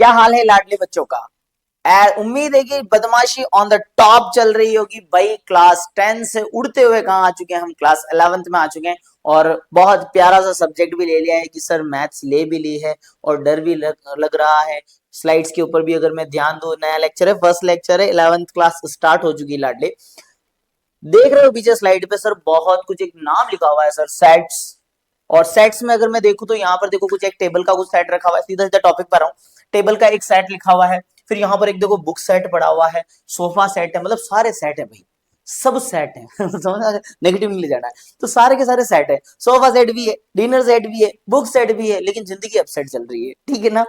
क्या हाल है लाडले बच्चों का। उम्मीद है कि बदमाशी ऑन द टॉप चल रही होगी भाई। क्लास 10 से उड़ते हुए कहाँ आ चुके हैं, हम क्लास 11th में आ चुके हैं और बहुत प्यारा सा सब्जेक्ट भी ले लिया है कि सर मैथ्स ले भी ली है और डर भी लग रहा है। स्लाइड्स के ऊपर भी अगर मैं ध्यान दूं, नया लेक्चर है, फर्स्ट लेक्चर है, 11th क्लास स्टार्ट हो चुकी है लाडले। देख रहे हो पीछे स्लाइड पे सर बहुत कुछ एक नाम लिखा हुआ है सर, सेट्स। और सेट्स में अगर मैं देखूं तो यहाँ पर देखो कुछ एक टेबल का कुछ सेट रखा हुआ है। सीधा सीधा टॉपिक पर आऊं, टेबल का एक सेट लिखा हुआ है, फिर यहाँ पर एक देखो बुक सेट पड़ा हुआ है, सोफा सेट है, मतलब सारे सेट है भाई, सब सेट है समझ आ गया? नेगेटिव नहीं ले जाना है, तो सारे के सारे सेट है। सोफा सेट भी है, डिनर सेट भी है, बुक सेट भी है, लेकिन जिंदगी अपसेट चल रही है, ठीक है ना।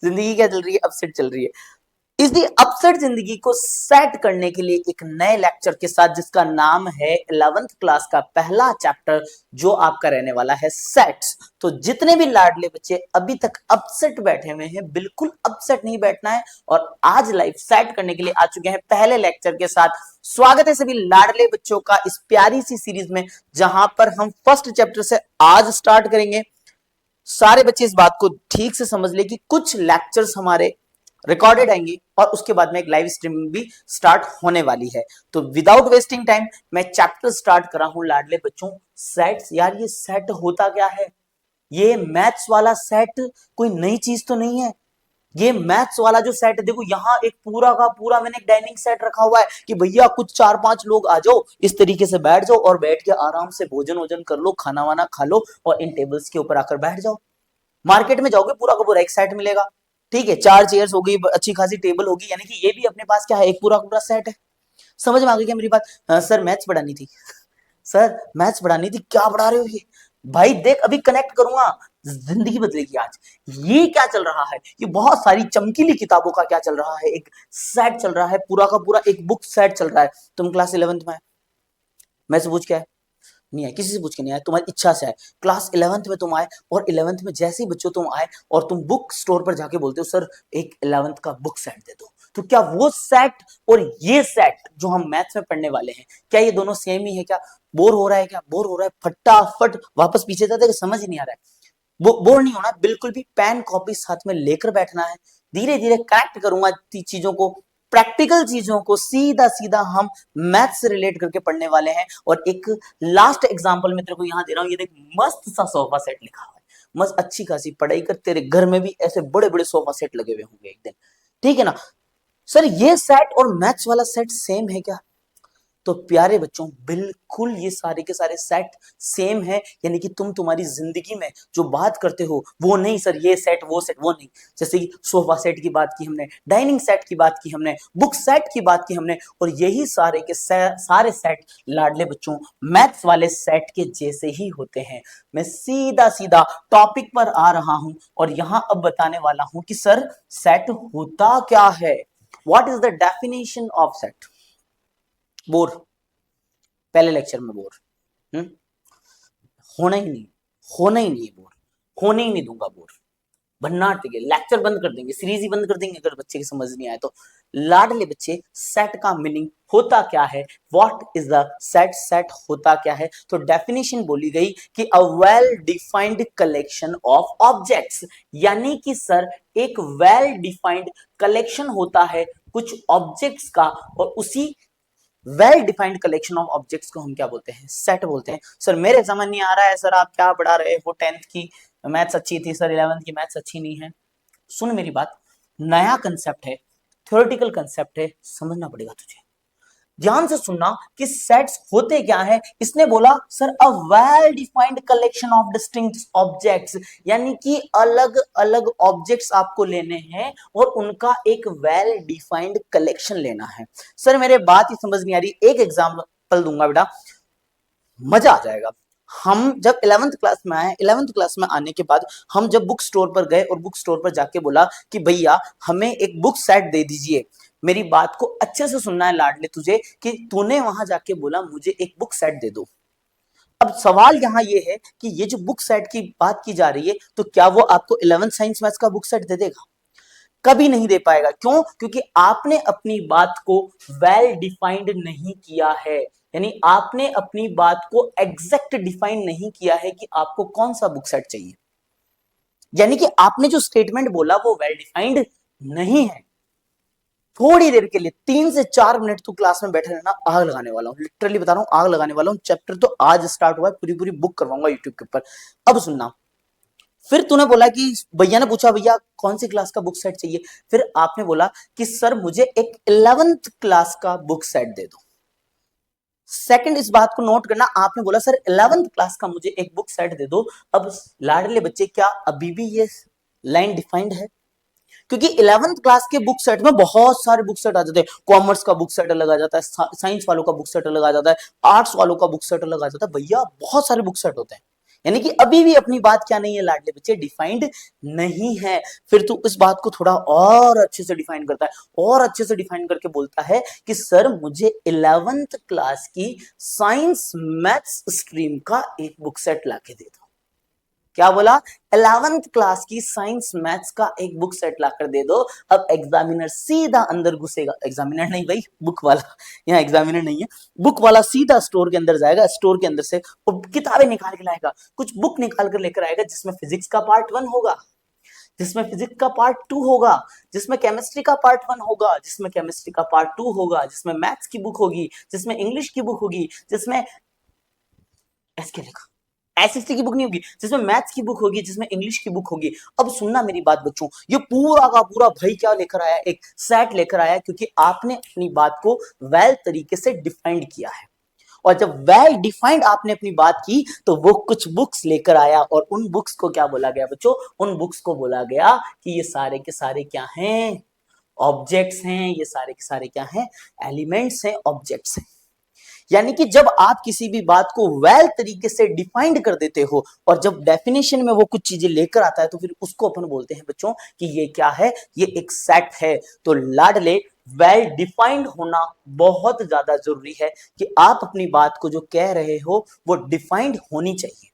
जिंदगी क्या चल रही है, अपसेट चल रही है। इसी अपसेट जिंदगी को सेट करने के लिए एक नए लेक्चर के साथ, जिसका नाम है 11th क्लास का पहला चैप्टर, जो आपका रहने वाला है सेट्स। तो जितने भी लाडले बच्चे अभी तक अपसेट बैठे हुए हैं, बिल्कुल अपसेट नहीं बैठना है और आज लाइफ सेट करने के लिए आ चुके हैं पहले लेक्चर के साथ। स्वागत है सभी लाडले बच्चों का इस प्यारी सी सीरीज में, जहां पर हम फर्स्ट चैप्टर से आज स्टार्ट करेंगे। सारे बच्चे इस बात को ठीक से समझ ले कि कुछ लेक्चर्स हमारे रिकॉर्डेड आएंगे और उसके बाद में एक लाइव स्ट्रीमिंग भी स्टार्ट होने वाली है। तो विदाउट वेस्टिंग टाइम मैं चैप्टर स्टार्ट कर रहा हूं लाडले बच्चों, सेट्स। यार ये सेट होता क्या है, ये मैथ्स वाला सेट कोई नई चीज तो नहीं है। ये मैथ्स वाला जो सेट है, देखो यहाँ एक पूरा का पूरा मैंने एक डाइनिंग सेट रखा हुआ है कि भैया कुछ 4-5 लोग आ जाओ, इस तरीके से बैठ जाओ और बैठ के आराम से भोजन वोजन कर लो, खाना वाना खा लो और इन टेबल्स के ऊपर आकर बैठ जाओ। मार्केट में जाओगे पूरा का पूरा एक सेट मिलेगा, ठीक है, 4 चेयर्स होगी, अच्छी खासी टेबल होगी, यानी कि ये भी अपने पास क्या है, एक पूरा पूरा सेट है। समझ में आ गई क्या मेरी बात? सर मैथ्स पढ़ानी थी, सर मैथ्स पढ़ानी थी, क्या पढ़ा रहे हो ये? भाई देख अभी कनेक्ट करूंगा, जिंदगी बदलेगी आज। ये क्या चल रहा है, ये बहुत सारी चमकीली किताबों का क्या चल रहा है, एक सेट चल रहा है, पूरा का पूरा एक बुक सेट चल रहा है। तुम क्लास 11th में है, मैं से पूछ के आए नहीं है, किसी से पूछ के नहीं आए, तुम्हारी इच्छा से आए। क्लास 11th में तुम आए और 11th में जैसे ही बच्चों तुम आए और तुम बुक स्टोर पर जाके बोलते हो सर एक 11th का बुक सेट दे दो, तो क्या वो सेट और ये सेट जो हम मैथ्स में पढ़ने वाले हैं, क्या ये दोनों सेम ही है? क्या बोर हो रहा है? क्या बोर हो रहा है? फटाफट वापस पीछे जाते, समझ ही नहीं आ रहा है। बोर नहीं होना बिल्कुल भी, पेन कॉपी साथ में लेकर बैठना है। धीरे धीरे कनेक्ट करूंगा चीजों को, प्रैक्टिकल चीजों को सीधा सीधा हम मैथ से रिलेट करके पढ़ने वाले हैं। और एक लास्ट एग्जांपल मैं तेरे को यहां दे रहा हूं, ये देख मस्त सा सोफा सेट लिखा हुआ है, मस्त अच्छी खासी पढ़ाई कर, तेरे घर में भी ऐसे बड़े बड़े सोफा सेट लगे हुए होंगे एक दिन, ठीक है ना। सर ये सेट और मैथ्स वाला सेट सेम है क्या? तो प्यारे बच्चों बिल्कुल ये सारे के सारे सेट सेम है, यानी कि तुम्हारी जिंदगी में जो बात करते हो वो नहीं सर ये सेट वो सेट, वो नहीं। जैसे कि सोफा सेट की बात की हमने, डाइनिंग सेट की बात की हमने, बुक सेट की बात की हमने, और यही सारे के सारे सेट लाडले बच्चों मैथ्स वाले सेट के जैसे ही होते हैं। मैं सीधा सीधा टॉपिक पर आ रहा हूं और यहां अब बताने वाला हूं कि सर सेट होता क्या है, what is the definition of set. Bore, पहले लेक्चर में बोर होना ही नहीं, होना ही नहीं है बोर, होने ही नहीं दूंगा बोर। भन्नाट के लेक्चर बंद कर देंगे, सीरीज ही बंद कर देंगे अगर बच्चे की समझ नहीं आए तो। लाडले बच्चे सेट का मीनिंग होता क्या है, what is the set, set होता क्या है? तो डेफिनेशन बोली गई कि a well defined collection of objects, यानी कि सर एक वेल डिफाइंड कलेक्शन होता है कुछ ऑब्जेक्ट्स का, और उसी well defined collection of objects को हम क्या बोलते हैं, सेट बोलते हैं। सर मेरे समझ नहीं आ रहा है, सर आप क्या पढ़ा रहे हो, 10th की मैथ्स अच्छी थी सर, 11th की मैथ्स अच्छी नहीं है। सुन मेरी बात, नया कंसेप्ट है, थ्योरेटिकल कंसेप्ट है, समझना पड़ेगा तुझे। ध्यान से सुनना कि सेट्स होते क्या है। इसने बोला sir a well defined collection of distinct objects, यानी कि अलग अलग ऑब्जेक्ट्स आपको लेने हैं और उनका एक वेल डिफाइंड कलेक्शन लेना है। सर मेरे बात ही समझ नहीं आ रही, एक एग्जांपल दूंगा बेटा, मजा आ जाएगा। हम जब 11th क्लास में आए, 11th क्लास में आने के बाद हम जब बुक स्टोर पर गए और बुक स्टोर पर जाके बोला कि भैया हमें एक बुक सेट दे दीजिए। मेरी बात को अच्छे से सुनना है लाडले तुझे, कि तूने वहां जाके बोला मुझे एक बुक सेट दे दो। अब सवाल यहाँ ये है कि ये जो बुक सेट की बात की जा रही है, तो क्या वो आपको 11th साइंस मैथ्स का बुक सेट दे देगा? कभी नहीं दे पाएगा। क्यों? क्योंकि आपने अपनी बात को वेल डिफाइंड नहीं किया है, यानी आपने अपनी बात को एग्जैक्ट डिफाइन नहीं किया है कि आपको कौन सा बुक सेट चाहिए। यानी कि आपने जो स्टेटमेंट बोला वो वेल डिफाइंड नहीं है। थोड़ी देर के लिए 3 से 4 मिनट तू क्लास में बैठे रहना, आग लगाने वाला हूँ, लिटरली बता रहा हूँ, आग लगाने वाला हूँ। चैप्टर तो आज स्टार्ट हुआ है, पूरी पूरी बुक करवाऊंगा यूट्यूब के ऊपर। अब सुनना, फिर तूने बोला कि भैया ने पूछा भैया कौन सी क्लास का बुक सेट चाहिए, फिर आपने बोला कि सर मुझे एक 11th क्लास का बुक सेट दे दो। सेकंड, इस बात को नोट करना, आपने बोला सर 11th क्लास का मुझे एक बुक सेट दे दो। अब लाडले बच्चे, क्या अभी भी ये लाइन डिफाइंड है? क्योंकि 11th क्लास के बुक सेट में बहुत सारे बुक सेट आ जाते हैं। कॉमर्स का बुक सेट अलग आ जाता है, साइंस वालों का बुक सेट अलग आ जाता है, आर्ट्स वालों का बुक सेट अलग आ जाता है। भैया बहुत सारे बुक सेट होते हैं, यानी कि अभी भी अपनी बात क्या नहीं है लाडले बच्चे, डिफाइंड नहीं है। फिर तू इस बात को थोड़ा और अच्छे से डिफाइन करता है, और अच्छे से डिफाइन करके बोलता है कि सर मुझे 11th क्लास की साइंस मैथ्स स्ट्रीम का एक बुक सेट लाके दे दो। क्या बोला? 11th क्लास की साइंस मैथ्स का एक बुक सेट लाकर दे दो। अब एग्जामिनर सीधा अंदर घुसेगा, एग्जामिनर नहीं भाई, बुक वाला, यहाँ एग्जामिनर नहीं है, बुक वाला सीधा स्टोर के अंदर जाएगा, स्टोर के अंदर से किताबें निकाल के लाएगा, कुछ बुक निकाल कर लेकर आएगा जिसमें फिजिक्स का पार्ट 1 होगा, जिसमें फिजिक्स का पार्ट 2 होगा, जिसमें केमिस्ट्री का पार्ट 1 होगा, जिसमें केमिस्ट्री का पार्ट 2 होगा, जिसमें मैथ्स की बुक होगी, जिसमें इंग्लिश की बुक होगी, जिसमें एसके लिखा एसएसटी की बुक नहीं होगी, जिसमें मैथ्स की बुक होगी, जिसमें इंग्लिश की बुक होगी। अब सुनना मेरी बात बच्चों, ये पूरा का पूरा भाई क्या लेकर आया, एक सेट लेकर आया, क्योंकि आपने अपनी बात को वेल तरीके से डिफाइंड किया है। और जब वेल डिफाइंड आपने अपनी बात की तो वो कुछ बुक्स लेकर आया, और उन बुक्स को क्या बोला गया बच्चों? उन बुक्स को बोला गया कि ये सारे के सारे क्या हैं? ऑब्जेक्ट्स हैं। ये सारे के सारे क्या हैं? एलिमेंट्स हैं, ऑब्जेक्ट्स हैं। यानी कि जब आप किसी भी बात को वेल तरीके से डिफाइंड कर देते हो, और जब डेफिनेशन में वो कुछ चीजें लेकर आता है, तो फिर उसको अपन बोलते हैं बच्चों कि ये क्या है? ये एक सेट है। तो लाडले, वेल डिफाइंड होना बहुत ज्यादा जरूरी है कि आप अपनी बात को जो कह रहे हो वो डिफाइंड होनी चाहिए,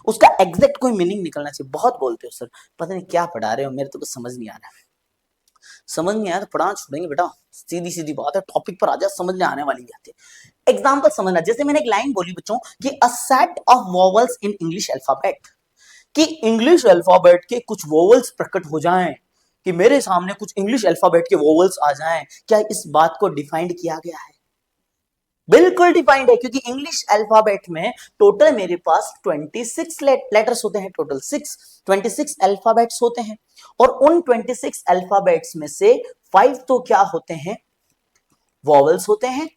उसका एग्जैक्ट कोई मीनिंग निकलना चाहिए। बहुत बोलते हो सर, पता नहीं क्या पढ़ा रहे हो, मेरे तो कुछ समझ नहीं आ रहा है। समझ नहीं आया तो पढ़ाना छोड़ेंगे बेटा, सीधी सीधी बात है, टॉपिक पर आ जा, समझ में आने वाली बात है। एग्जाम्पल समझना, जैसे मैंने एक लाइन बोली बच्चों कि a set of vowels in English alphabet, कि इंग्लिश अल्फाबेट के कुछ वोवेल्स प्रकट हो जाएं, कि मेरे सामने कुछ इंग्लिश अल्फाबेट के वोवेल्स आ जाएं, क्या इस बात को डिफाइंड किया गया है? बिल्कुल डिफाइंड है, क्योंकि इंग्लिश अल्फाबेट में टोटल मेरे पास 26 लेटर्स होते हैं, टोटल 26 अल्फाबेट्स होते हैं, और उन 26 अल्फाबेट्स में से 5 तो क्या होते हैं? वॉवल्स होते हैं,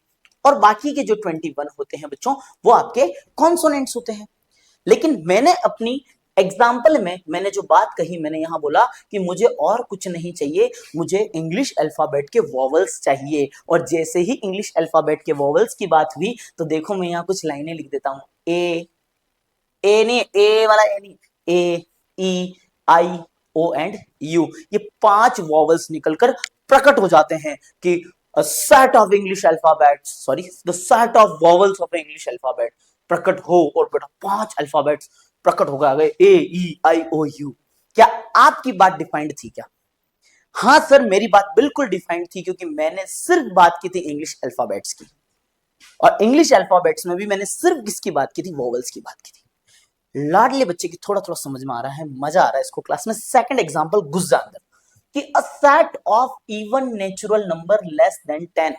और बाकी के जो 21 होते हैं बच्चों, वो आपके कॉन्सोनेंट्स होते हैं। लेकिन मैंने अपनी एग्जाम्पल में मैंने जो बात कही, मैंने यहां बोला कि मुझे और कुछ नहीं चाहिए, मुझे इंग्लिश अल्फाबेट के वॉवल्स चाहिए। और जैसे ही इंग्लिश अल्फाबेट के वॉवल्स की बात हुई, तो देखो मैं यहां कुछ लाइनें लिख देता हूं। ए नहीं, ए वाला ए नहीं, ए, E, I, O and you, ये 5 वॉवल्स निकलकर प्रकट हो जाते हैं कि a set of English alphabet, sorry, the set of vowels of English alphabet प्रकट हो, और बेटा 5 अल्फाबेट्स प्रकट हो गए, ए, ई, आई, ओ, यू। क्या आपकी बात डिफाइंड थी क्या? हाँ सर, मेरी बात बिल्कुल डिफाइंड थी, क्योंकि मैंने सिर्फ बात की थी इंग्लिश अल्फाबेट्स की, और इंग्लिश अल्फाबेट्स में भी मैंने सिर्फ किसकी बात की थी? वोवेल्स की बात की थी। लाडले बच्चे की थोड़ा थोड़ा समझ में आ रहा है, मजा आ रहा है इसको क्लास में। सेकंड एग्जांपल घुस जा अंदर, कि a set of even natural number less than 10।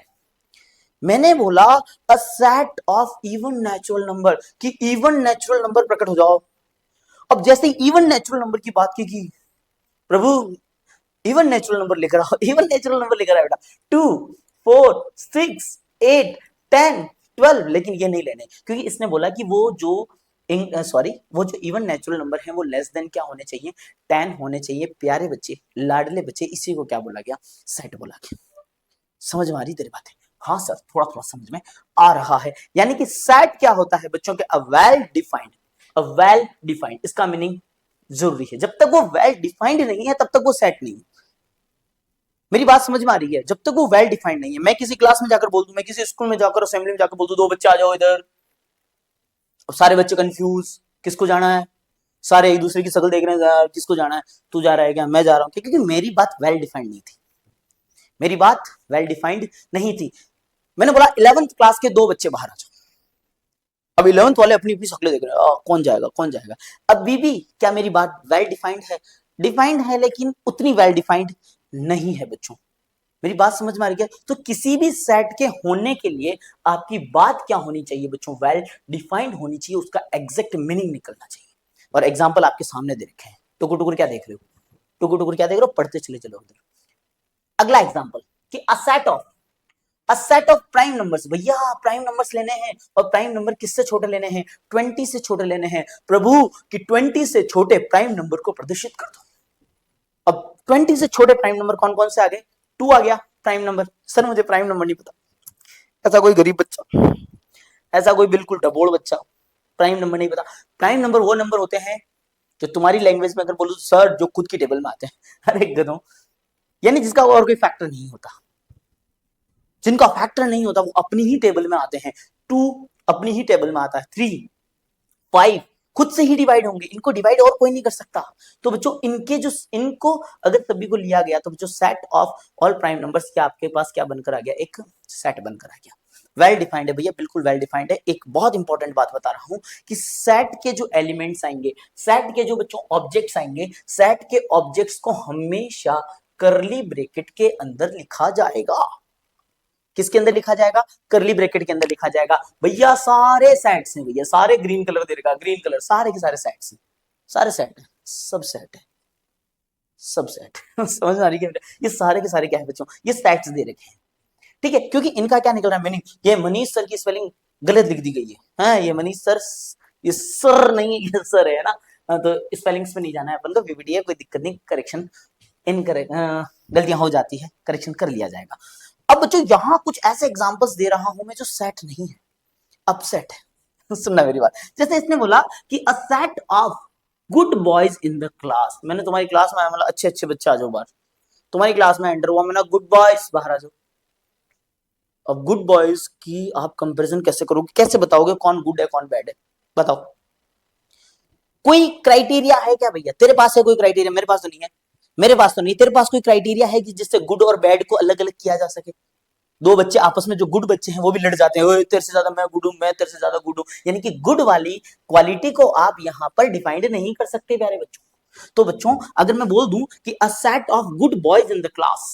मैंने बोला a set of even natural number, कि इवन नेचुरल नंबर प्रकट हो जाओ। अब जैसे इवन नेचुरल नंबर की बात की प्रभु इवन नेचुरल नंबर लेकर आओ, इवन नेचुरल नंबर लेकर आओ बेटा, 2, 4, 6, 8, 10, 12, लेकिन ये नहीं लेने, क्योंकि इसने बोला कि वो जो वो जो इवन नेचुरल नंबर है वो लेस देन क्या होने चाहिए? 10 होने चाहिए। प्यारे बच्चे, लाडले बच्चे, इसी को क्या बोला गया? सेट बोला गया। समझ में आ रही तेरी बातें? हाँ सर, थोड़ा थोड़ा समझ में आ रहा है। यानी कि सेट क्या होता है बच्चों के? A well defined, a well defined, इसका मीनिंग जरूरी है। जब तक वो वेल डिफाइंड नहीं है तब तक वो सेट नहीं है। मेरी बात समझ में आ रही है? जब तक वो वेल डिफाइंड नहीं है, मैं किसी क्लास में जाकर बोल दूं, मैं किसी स्कूल में जाकर असेंबली में जाकर बोल दूं, 2 बच्चे आ जाओ इधर, और सारे बच्चे कंफ्यूज, किसको जाना है? सारे एक दूसरे की शक्ल देख रहे हैं, यार किसको जाना है? तू जा रहा है क्या? मैं जा रहा हूं। क्योंकि मेरी बात वेल डिफाइंड नहीं थी, मेरी बात वेल डिफाइंड नहीं थी। मैंने बोला 11th क्लास के 2 बच्चे बाहर आ जाओ। अब 11th वाले अपनी अपनी शक्लें देख रहे हैं, कौन जाएगा कौन जाएगा। अब बीबी, क्या मेरी बात वेल डिफाइंड है? डिफाइंड है, लेकिन उतनी वेल डिफाइंड नहीं है बच्चों। मेरी बात समझ में आ रही है? तो किसी भी सेट के होने के लिए आपकी बात क्या होनी चाहिए बच्चों? वेल डिफाइंड होनी चाहिए, उसका एग्जैक्ट मीनिंग निकलना चाहिए। और एग्जाम्पल आपके सामने दे रखे हैं। टुकुर टुकुर क्या देख रहे हो? टुकुर टुकुर क्या देख रहे हो? पढ़ते चले चलो उधर। अगला एग्जाम्पल कि a set of prime numbers. भैया प्राइम नंबर्स लेने हैं, और प्राइम नंबर किससे छोटे लेने हैं? 20 से छोटे लेने हैं। प्रभु कि 20 से छोटे प्राइम नंबर को प्रदर्शित कर दो। अब 20 से छोटे प्राइम नंबर कौन कौन से आ गए? 2 आ गया प्राइम नंबर। सर मुझे प्राइम नंबर नहीं पता। ऐसा कोई गरीब बच्चा, ऐसा कोई बिल्कुल डबोड़ बच्चा प्राइम नंबर नहीं पता। प्राइम नंबर वो नंबर होते हैं जो तुम्हारी लैंग्वेज में अगर बोलो सर जो खुद की टेबल में आते हैं। अरे गधों, यानी जिसका और कोई फैक्टर नहीं होता, जिनका फैक्टर नहीं होता वो अपनी ही टेबल में आते हैं। 2 अपनी ही टेबल में आता है। 3 5 खुद से ही डिवाइड होंगे, इनको डिवाइड और कोई नहीं कर सकता। तो बच्चों इनको अगर सभी को लिया गया तो बच्चों set of all prime numbers क्या आपके पास क्या बनकर आ गया? एक सेट बनकर आ गया। वेल डिफाइंड है भैया, बिल्कुल वेल डिफाइंड है। एक बहुत इंपॉर्टेंट बात बता रहा हूं कि सेट के जो एलिमेंट्स आएंगे, सेट के जो बच्चों ऑब्जेक्ट्स आएंगे, सेट के ऑब्जेक्ट्स को हमेशा करली ब्रैकेट के अंदर लिखा जाएगा। किसके अंदर लिखा जाएगा? करली ब्रैकेट के अंदर लिखा जाएगा। भैया सारे सेट्स हैं, भैया सारे ग्रीन कलर दे रखा, ग्रीन कलर, सारे के सारे सेट्स हैं, सारे सेट है, सब सेट है, सब सेट। समझ आ रही है? ये सारे के सारे क्या है बच्चों? ये सेट्स दे रखे हैं, ठीक है। क्योंकि इनका क्या निकल रहा है मीनिंग? ये मनीष सर की स्पेलिंग गलत लिख दी गई है। हाँ, ये मनीष सर, ये सर नहीं है, ये सर है ना। तो स्पेलिंग्स पे नहीं जाना है अपन को, वीवीडी कोई दिक्कत नहीं, करेक्शन इनकरेक्ट गलतियां हो जाती है, करेक्शन कर लिया जाएगा। अब बच्चों यहां कुछ ऐसे एग्जांपल्स दे रहा हूं मैं जो सेट नहीं है, अपसेट है। सुनना मेरी बात। जैसे इसने बोला कि a set of good boys in the class. मैंने तुम्हारी क्लास में आया, मतलब अच्छे अच्छे बच्चे आ जाओ बाहर। तुम्हारी क्लास में एंटर हुआ, मैंने गुड बॉयज बाहर आ जाओ। अब गुड बॉयज की आप कंपैरिजन कैसे करोगे? कैसे बताओगे कौन गुड है कौन बैड है? बताओ। कोई क्राइटेरिया है क्या भैया? तेरे पास है कोई क्राइटेरिया? मेरे पास तो नहीं है, मेरे पास तो नहीं। तेरे पास कोई क्राइटेरिया है कि जिससे गुड और बैड को अलग अलग किया जा सके? दो बच्चे आपस में जो गुड बच्चे हैं वो भी लड़ जाते हैं, ओए तेरे से ज्यादा मैं गुड हूं, मैं तेरे से ज्यादा गुड हूं। यानी कि गुड वाली क्वालिटी को आप यहां पर डिफाइंड नहीं कर सकते प्यारे बच्चों। तो बच्चों अगर मैं बोल दूं कि a set of good boys in the class,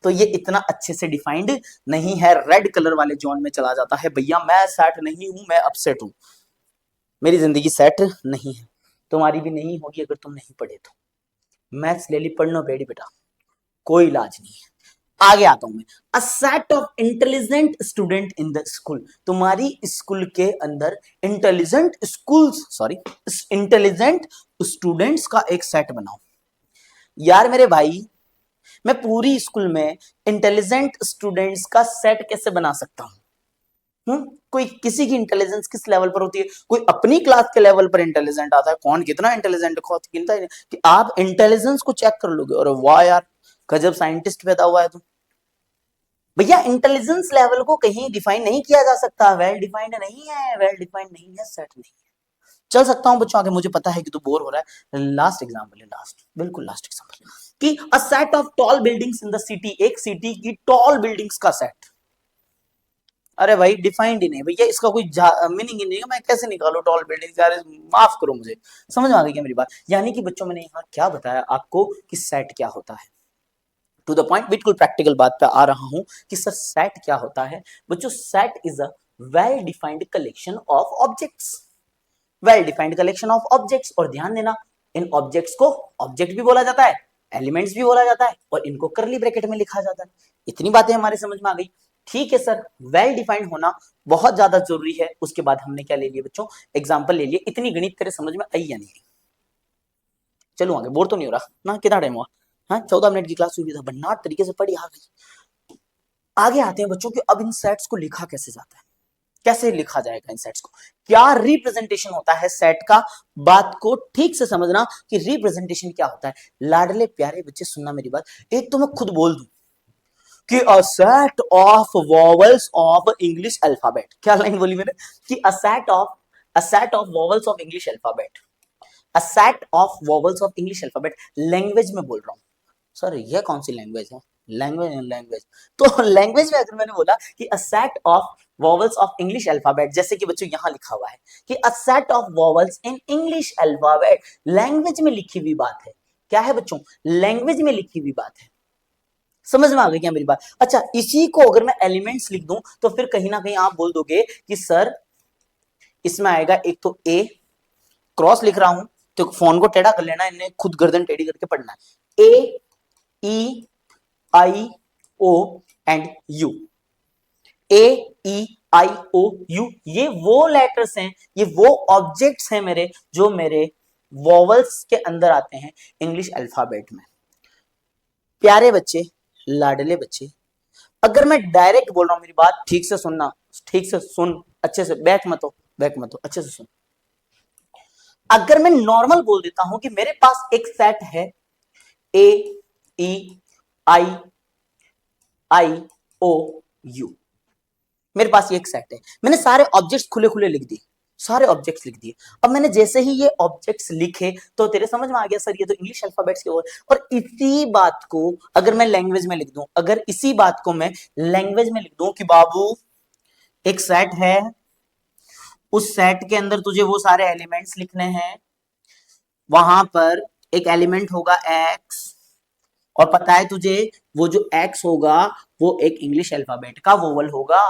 तो ये इतना अच्छे से डिफाइंड नहीं है, रेड कलर वाले जोन में चला जाता है। भैया मैं सेट नहीं हूं, मैं अपसेट हूं, मेरी जिंदगी सेट नहीं है, तुम्हारी भी नहीं होगी अगर तुम नहीं पढ़े तो। मैथ्स ले ली, पढ़ लो बेटा, कोई इलाज नहीं है। आगे आता हूं मैं। A set of intelligent student in the school. तुम्हारी स्कूल के अंदर intelligent schools, sorry, intelligent students का एक सेट बनाओ। यार मेरे भाई, मैं पूरी स्कूल में इंटेलिजेंट स्टूडेंट्स का सेट कैसे बना सकता हूं? कोई किसी की इंटेलिजेंस किस लेवल पर होती है? कोई अपनी क्लास के लेवल पर इंटेलिजेंट आता है, कौन कितना इंटेलिजेंट गिनता है कि आप इंटेलिजेंस को चेक कर लोगे और वाह यार गजब साइंटिस्ट पैदा हुआ है तुम। भैया इंटेलिजेंस लेवल को कहीं डिफाइन नहीं किया जा सकता, वेल डिफाइंड नहीं है, वेल डिफाइंड नहीं है, सेट नहीं है। चल सकता हूं बच्चों आगे, मुझे पता है कि तू बोर हो रहा है। लास्ट एग्जांपल है, लास्ट, बिल्कुल लास्ट एग्जांपल कि a set of tall buildings in the city. एक सिटी की टॉल बिल्डिंग्स का सेट। अरे भाई डिफाइंड ही नहीं भैया, इसका कोई मीनिंग ही नहीं है, मैं कैसे निकालू टॉल बिल्डिंग? यार माफ करो मुझे, समझ में आ गई क्या मेरी बात? यानी कि बच्चों मैंने यहाँ क्या बताया आपको कि सेट क्या होता है। टू द पॉइंट, बिल्कुल प्रैक्टिकल बात पे आ रहा हूं कि सर सेट क्या होता है बच्चों? Set is a well defined collection of objects, well defined collection of objects. और ध्यान देना, इन ऑब्जेक्ट्स को ऑब्जेक्ट भी बोला जाता है, एलिमेंट्स भी बोला जाता है, और इनको करली ब्रैकेट में लिखा जाता है। इतनी बातें हमारे समझ में आ गई, ठीक है सर। वेल डिफाइंड होना बहुत ज्यादा जरूरी है। उसके बाद हमने क्या ले लिया बच्चों? एग्जाम्पल ले लिए। इतनी गणित तेरे समझ में आई या नहीं? चलो आगे, बोर तो नहीं हो रहा ना? कितना टाइम हुआ? हाँ 14 मिनट की क्लास हुई था, भन्नाट तरीके से पढ़ी आ गई। आगे आते हैं बच्चों कि अब इन सेट्स को लिखा कैसे जाता है, कैसे लिखा जाएगा इन सेट्स को, क्या रिप्रेजेंटेशन होता है सेट का? बात को ठीक से समझना कि रिप्रेजेंटेशन क्या होता है। लाडले प्यारे बच्चे सुनना मेरी बात, एक तो मैं खुद बोल दूं कि a set of vowels of English alphabet. क्या लाइन बोली मैंने? कि a set of vowels of English alphabet, a set of vowels of English alphabet. Language में बोल रहा हूं सर, ये कौन सी लैंग्वेज है? लैंग्वेज तो लैंग्वेज में अगर मैंने बोला कि a set of vowels of English alphabet, जैसे कि बच्चों यहां लिखा हुआ है कि a set of vowels in English alphabet, language में लिखी हुई बात है। क्या है बच्चों? लैंग्वेज में लिखी हुई बात है। समझ में आ गई क्या मेरी बात? अच्छा, इसी को अगर मैं एलिमेंट्स लिख दूं तो फिर कहीं ना कहीं आप बोल दोगे कि सर इसमें आएगा एक तो ए, क्रॉस लिख रहा हूं तो फोन को टेढ़ा कर लेना, इन्हें खुद गर्दन टेढ़ी करके पढ़ना है। A, E, I, O and U. A, E, I, O, U, ये वो लेटर्स हैं, ये वो ऑब्जेक्ट्स हैं मेरे, जो मेरे वॉवल्स के अंदर आते हैं इंग्लिश अल्फाबेट में। प्यारे बच्चे, लाडले बच्चे, अगर मैं डायरेक्ट बोल रहा हूं, मेरी बात ठीक से सुनना, ठीक से सुन, अच्छे से बैक मत हो, बैक मत हो, अच्छे से सुन। अगर मैं नॉर्मल बोल देता हूं कि मेरे पास एक सेट है A, E, I, I, O, you, मेरे पास ये एक सेट है, मैंने सारे ऑब्जेक्ट्स खुले खुले लिख दिए, सारे ऑब्जेक्ट्स लिख दिए। अब मैंने जैसे ही ये ऑब्जेक्ट्स लिखे तो तेरे समझ में आ गया सर ये तो इंग्लिश अल्फाबेट्स के और इसी बात को अगर मैं लैंग्वेज में लिख दूं, अगर इसी बात को मैं लैंग्वेज में लिख दूं कि बाबू एक सेट है, उस सेट के अंदर तुझे वो सारे एलिमेंट्स लिखने हैं, वहां पर एक एलिमेंट होगा एक्स, और पता है तुझे वो जो एक्स होगा वो एक इंग्लिश अल्फाबेट का वोवल होगा।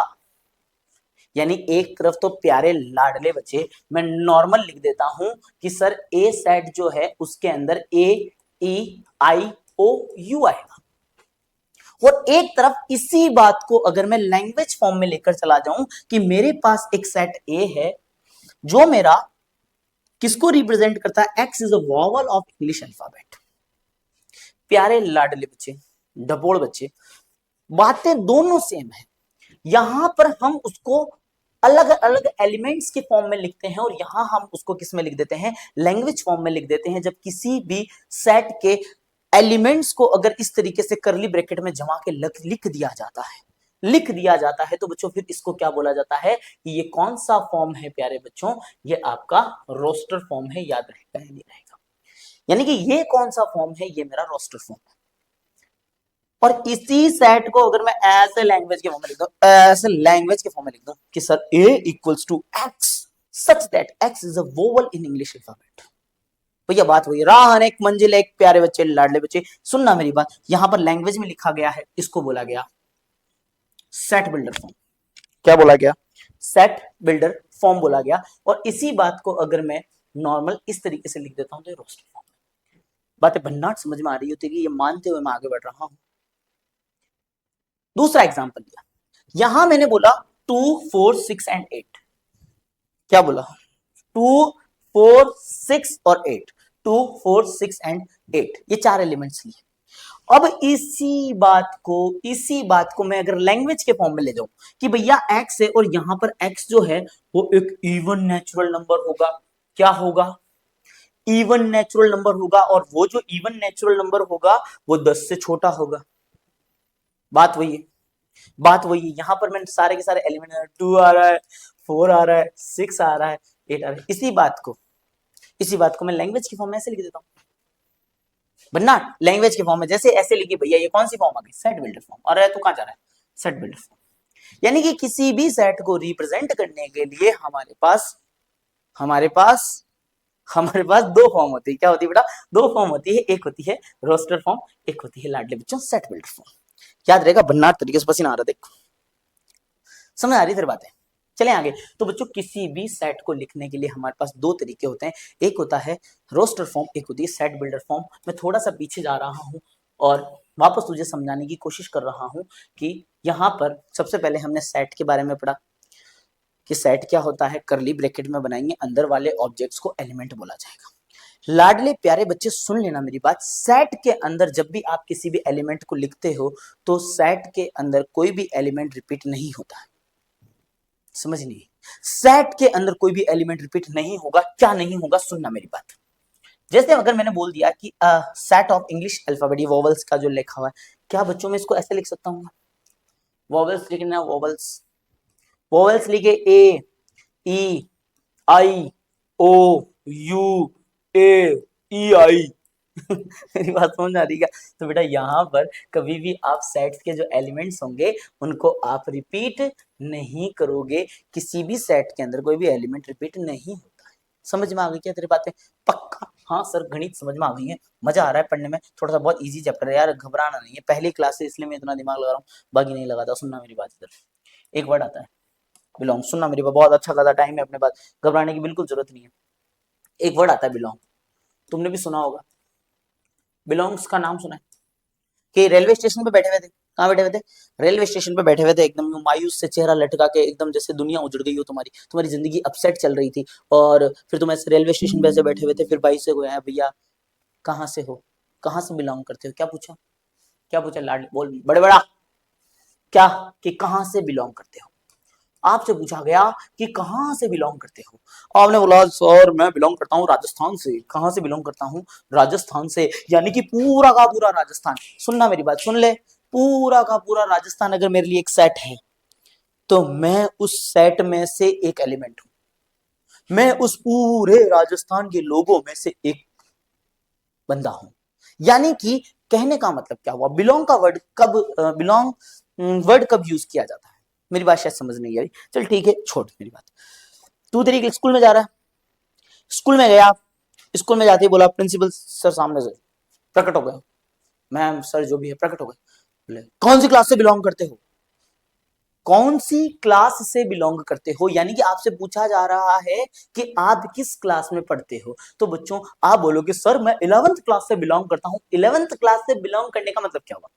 यानी एक तरफ तो प्यारे लाडले बच्चे मैं नॉर्मल लिख देता हूं कि सर ए सेट जो है उसके अंदर ए, ई, आई, ओ, यू आएगा, और एक तरफ इसी बात को अगर मैं लैंग्वेज फॉर्म में लेकर चला जाऊं कि मेरे पास एक सेट ए है जो मेरा किसको रिप्रेजेंट करता है, x is a vowel of English alphabet. प्यारे लाडले बच्चे, डबोड़ बच्चे, बातें दोनों सेम है, यहां पर हम उसको अलग अलग एलिमेंट्स के फॉर्म में लिखते हैं और यहां हम उसको किस में लिख देते हैं, लैंग्वेज फॉर्म में लिख देते हैं। जब किसी भी सेट के एलिमेंट्स को अगर इस तरीके से करली ब्रैकेट में जमा के लिख दिया जाता है, लिख दिया जाता है, तो बच्चों फिर इसको क्या बोला जाता है कि ये कौन सा फॉर्म है प्यारे बच्चों, ये आपका रोस्टर फॉर्म है, याद रहेगा या नहीं रहेगा? यानी कि ये कौन सा फॉर्म है, ये मेरा रोस्टर फॉर्म है। और इसी सेट को अगर मैं ऐसे लैंग्वेज के फॉर्म में लिख दूं, ऐसे लैंग्वेज के फॉर्म में लिख दूं कि sir a equals to x such that x is a vowel in English alphabet. भैया बात वही, राह अनेक मंजिल एक प्यारे बच्चे लाडले बच्चे, सुनना मेरी बात, यहां पर लैंग्वेज में लिखा गया है, इसको बोला गया सेट बिल्डर फॉर्म। क्या बोला गया? सेट बिल्डर फॉर्म बोला गया। और इसी बात को अगर मैं नॉर्मल इस तरीके से लिख देता हूं तो ये रोस्टर फॉर्म। बातें भन्नाट समझ में आ रही होती है कि ये मानते हुए मैं आगे बढ़ रहा हूं। दूसरा एग्जांपल लिया, यहां मैंने बोला 2, 4, 6 एंड 8। क्या बोला? 2, 4, 6 और 8, 2, 4, 6 एंड 8, ये चार एलिमेंट्स लिए। अब इसी बात को मैं अगर लैंग्वेज के फॉर्म में ले जाऊं कि भैया x है और यहां पर x जो है वो एक इवन नेचुरल नंबर होगा। क्या होगा? इवन नेचुरल नंबर होगा, और वो जो इवन नेचुरल नंबर होगा वो 10 से छोटा होगा। बात वही है, बात वही है। यहां पर मैंने सारे के सारे एलिमेंट, 2 आ रहा है, 4 आ रहा है, 6 आ रहा है, 8 आ रहा है, इसी बात को मैं लैंग्वेज की फॉर्म में ऐसे लिख देता हूं, वरना लैंग्वेज के फॉर्म में जैसे ऐसे लिखी, भैया ये कौन सी फॉर्म आ गई, सेट बिल्डर फॉर्म। और तू कहां जा रहा है, सेट बिल्डर फॉर्म। यानी कि किसी भी सेट को रिप्रेजेंट करने के लिए हमारे पास दो फॉर्म होती है। क्या होती है बेटा? दो फॉर्म होती है, एक होती है रोस्टर फॉर्म, एक होती है लाडले बच्चों सेट बिल्डर फॉर्म। याद रहेगा, भन्नाट तरीके से पसीना आ रहा, देख समझ आ रही फिर बातें। चले आगे। तो बच्चों किसी भी सेट को लिखने के लिए हमारे पास दो तरीके होते हैं, एक होता है रोस्टर फॉर्म, एक होती है सेट बिल्डर फॉर्म। मैं थोड़ा सा पीछे जा रहा हूं और वापस तुझे समझाने की कोशिश कर रहा हूं कि यहां पर सबसे पहले हमने सेट के बारे में पढ़ा कि सेट क्या होता है, करली ब्रैकेट में बनाएंगे, अंदर वाले ऑब्जेक्ट्स को एलिमेंट बोला जाएगा। लाडले प्यारे बच्चे सुन लेना मेरी बात, सेट के अंदर जब भी आप किसी भी एलिमेंट को लिखते हो तो सेट के अंदर कोई भी एलिमेंट रिपीट नहीं होता है। समझ नहीं? सेट के अंदर कोई भी एलिमेंट रिपीट नहीं होगा। क्या नहीं होगा, सुनना मेरी बात। जैसे अगर मैंने बोल दिया कि सेट ऑफ इंग्लिश अल्फाबेट, ये वोवेल्स का जो लिखा हुआ है, क्या बच्चों में इसको ऐसे लिख सकता हूँ? वोवेल्स लिखना, वोवेल्स लिखे ए, E, I, O, you, A, E, आई। मेरी बात समझ आ रही है? तो बेटा यहां पर कभी भी आप सेट्स के जो एलिमेंट्स होंगे उनको आप रिपीट नहीं करोगे। किसी भी सेट के अंदर कोई भी एलिमेंट रिपीट नहीं होता है। समझ में आ गई क्या तेरी बातें? पक्का? हाँ सर गणित समझ में आ गई है, मजा आ रहा है पढ़ने में, थोड़ा सा बहुत इजी चैप्टर है यार, घबराना नहीं है, पहली क्लास से इसलिए मैं इतना दिमाग लगा रहा हूँ, बाकी नहीं लगाता। सुनना मेरी बात इधर, एक वर्ड आता है बिलोंग, सुनना मेरी बात, बहुत अच्छा खासा टाइम है अपने पास, घबराने की बिल्कुल जरूरत नहीं है। एक वर्ड आता है बिलोंग, तुमने भी सुना होगा, बिलोंग्स का नाम सुना है कि रेलवे स्टेशन पे बैठे हुए थे, कहाँ बैठे हुए थे? रेलवे स्टेशन पे बैठे हुए थे, एकदम मायूस से चेहरा लटका के, एकदम जैसे दुनिया उजड़ गई हो तुम्हारी, तुम्हारी जिंदगी अपसेट चल रही थी, और फिर तुम ऐसे रेलवे स्टेशन पे ऐसे बैठे हुए थे, फिर भाई से गया, भैया कहाँ से हो, कहाँ से बिलोंग करते हो, क्या पूछा? क्या पूछा लाड, बोल बड़े बड़ा, क्या कि कहाँ से बिलोंग करते हो? आपसे पूछा गया कि कहां से बिलोंग करते हो, आपने बोला सर मैं बिलोंग करता हूँ राजस्थान से। कहां से बिलोंग करता हूँ? राजस्थान से, यानी कि पूरा का पूरा राजस्थान। सुनना मेरी बात, सुन ले, पूरा का पूरा राजस्थान अगर मेरे लिए एक सेट है, तो मैं उस सेट में से एक एलिमेंट हूं, मैं उस पूरे राजस्थान के लोगों में से एक बंदा हूं। यानी कि कहने का मतलब क्या हुआ, बिलोंग का वर्ड कब, बिलोंग वर्ड कब यूज किया जाता है? मेरी बात शायद समझ नहीं आई, चल ठीक है छोड़ मेरी बात। तू तेरी स्कूल में जा रहा है, स्कूल में गया, स्कूल में जाते ही बोला प्रिंसिपल सर सामने से प्रकट हो गए, मैम सर जो भी है प्रकट हो गए, बोले कौन सी क्लास से बिलोंग करते हो, कौन सी क्लास से बिलोंग करते हो, यानी कि आपसे पूछा जा रहा है कि आप किस क्लास में पढ़ते हो। तो बच्चों आप बोलोगे सर मैं 11th क्लास से बिलोंग करता हूं। 11th क्लास से बिलोंग करने का मतलब क्या हुआ?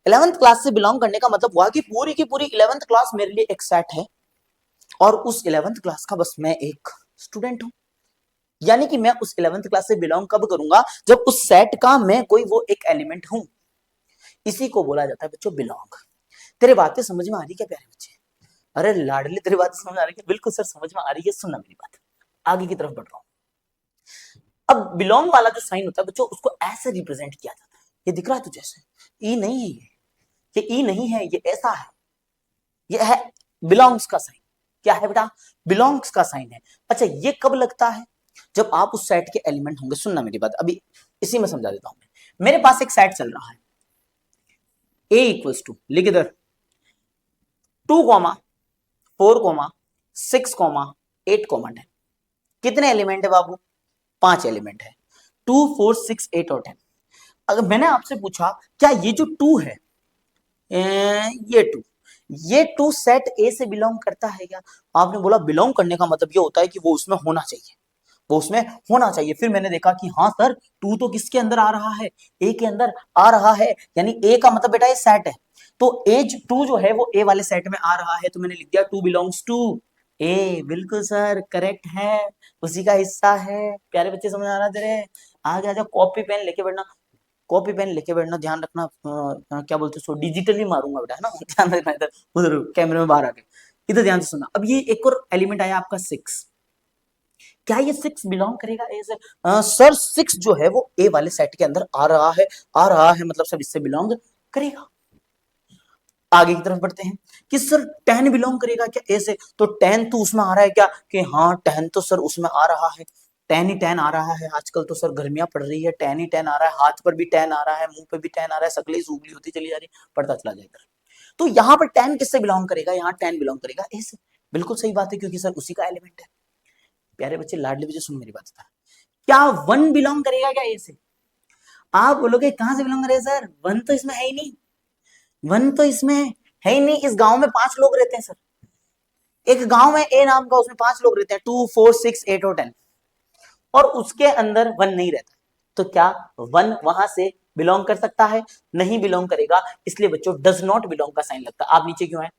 11th क्लास से बिलोंग करने का मतलब हुआ कि पूरी की पूरी 11th क्लास मेरे लिए एक सेट है, और उस 11th क्लास का बस मैं एक स्टूडेंट हूं। यानी कि मैं उस 11th क्लास से बिलोंग कब करूंगा? जब उस सेट का मैं कोई वो एक एलिमेंट हूं। इसी को बोला जाता है बच्चों बिलोंग। तेरे बातें समझ में आ रही क्या प्यारे बच्चे? अरे लाडली तेरी बातें समझ आ रही है? बिल्कुल सर समझ में आ रही है, सुनना मेरी बात, आगे की तरफ बढ़ रहा हूं। अब बिलोंग वाला जो साइन होता है बच्चों, उसको ऐसे रिप्रेजेंट किया जाता है, ये दिख रहा है तुझे ऐसे, ई नहीं है ये ई नहीं है, ये ऐसा है, ये है बिलोंग्स का साइन। क्या है बेटा? बिलोंग्स का साइन है। अच्छा ये कब लगता है? जब आप उस सेट के एलिमेंट होंगे। सुनना मेरी बात, अभी इसी में समझा देता हूं। मेरे पास एक सेट चल रहा है, ए इक्वल्स टू, लिख इधर 2,4,6,8,10। कितने एलिमेंट है बाबू? 5 एलिमेंट है, 2, 4, 6, 8 और 10। अगर मैंने आपसे पूछा क्या ये जो 2 है, ये 2, ये 2 सेट ए से बिलोंग करता है क्या? आपने बोला बिलोंग करने का मतलब ये होता है कि वो उसमें होना चाहिए, वो उसमें होना चाहिए। फिर मैंने देखा कि हाँ सर 2 तो किसके अंदर आ रहा है? ए के अंदर आ रहा है, यानी ए का मतलब बेटा ये सेट है, तो एज 2 जो है वो ए वाले सेट में आ रहा है, तो मैंने लिख दिया 2 बिलोंग्स टू ए। बिल्कुल सर करेक्ट है, उसी का हिस्सा है। प्यारे बच्चे समझ आ रहा है तेरे? आगे आ जाओ, कॉपी पेन लेके बैठना, कॉपी पेन लेके बैठना, ध्यान रखना, क्या बोलते हो डिजिटली मारूंगा बेटा, है ना, ध्यान रखना, इधर उधर कैमरे में बाहर आके, इधर ध्यान से सुनना। अब ये एक और एलिमेंट आया आपका 6, क्या ये 6 बिलोंग करेगा ए से? सर 6 जो है वो ए वाले सेट के अंदर आ रहा है, आ रहा है मतलब सर इससे बिलोंग करेगा। आगे की तरफ बढ़ते हैं कि सर 10 बिलोंग करेगा क्या ए से? तो 10 तो उसमें आ रहा है क्या? कि हाँ 10 तो सर उसमें आ रहा है, 10 ही 10 आ रहा है। आजकल तो सर गर्मियां पड़ रही है, 10 ही 10 आ रहा है, हाथ पर भी 10 आ रहा है, मुंह पे भी 10 आ रहा है, शक्लें सूखली होती चली जा रही, पड़ता चला जाएगा। तो यहाँ पर 10 किससे बिलोंग करेगा? यहाँ 10 बिलोंग करेगा ए से। बिल्कुल सही बात है, क्योंकि सर उसी का एलिमेंट है। प्यारे बच्चे लाडले बच्चे सुन मेरी बात, क्या 1 बिलोंग करेगा क्या ए से? आप बोलोगे कहां से बिलोंग करेगा सर, 1 तो इसमें है ही नहीं, 1 तो इसमें है ही नहीं। इस गांव में 5 लोग रहते हैं सर, एक गांव है ए नाम का, उसमें 5 लोग रहते हैं, 2, 4, 6, 8 और 10, और उसके अंदर 1 नहीं रहता। तो क्या 1 वहां से बिलोंग कर सकता है? नहीं बिलोंग करेगा, इसलिए बच्चों डज नॉट बिलोंग का साइन लगता है। आप नीचे क्यों है?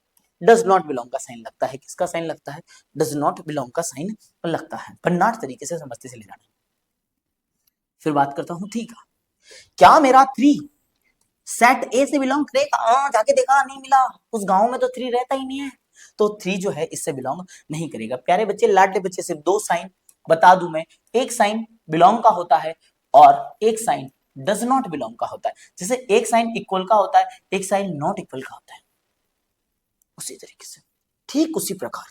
डज नॉट बिलोंग का साइन लगता है। किसका साइन लगता है? डज नॉट बिलोंग का साइन लगता है। भन्नाट तरीके से समझते चले जाना। फिर बात करता हूं ठीक है, क्या मेरा 3 सेट ए से बिलोंग करेगा? जाके देखा नहीं मिला, उस गांव में तो 3 रहता ही नहीं है, तो 3 जो है इससे बिलोंग नहीं करेगा। प्यारे बच्चे लाडले बच्चे, सिर्फ 2 साइन बता दूं मैं, एक साइन बिलोंग का होता है और एक साइन डज नॉट बिलोंग का होता है। जैसे एक साइन इक्वल का होता है, एक साइन नॉट इक्वल का होता है, उसी तरीके से ठीक उसी प्रकार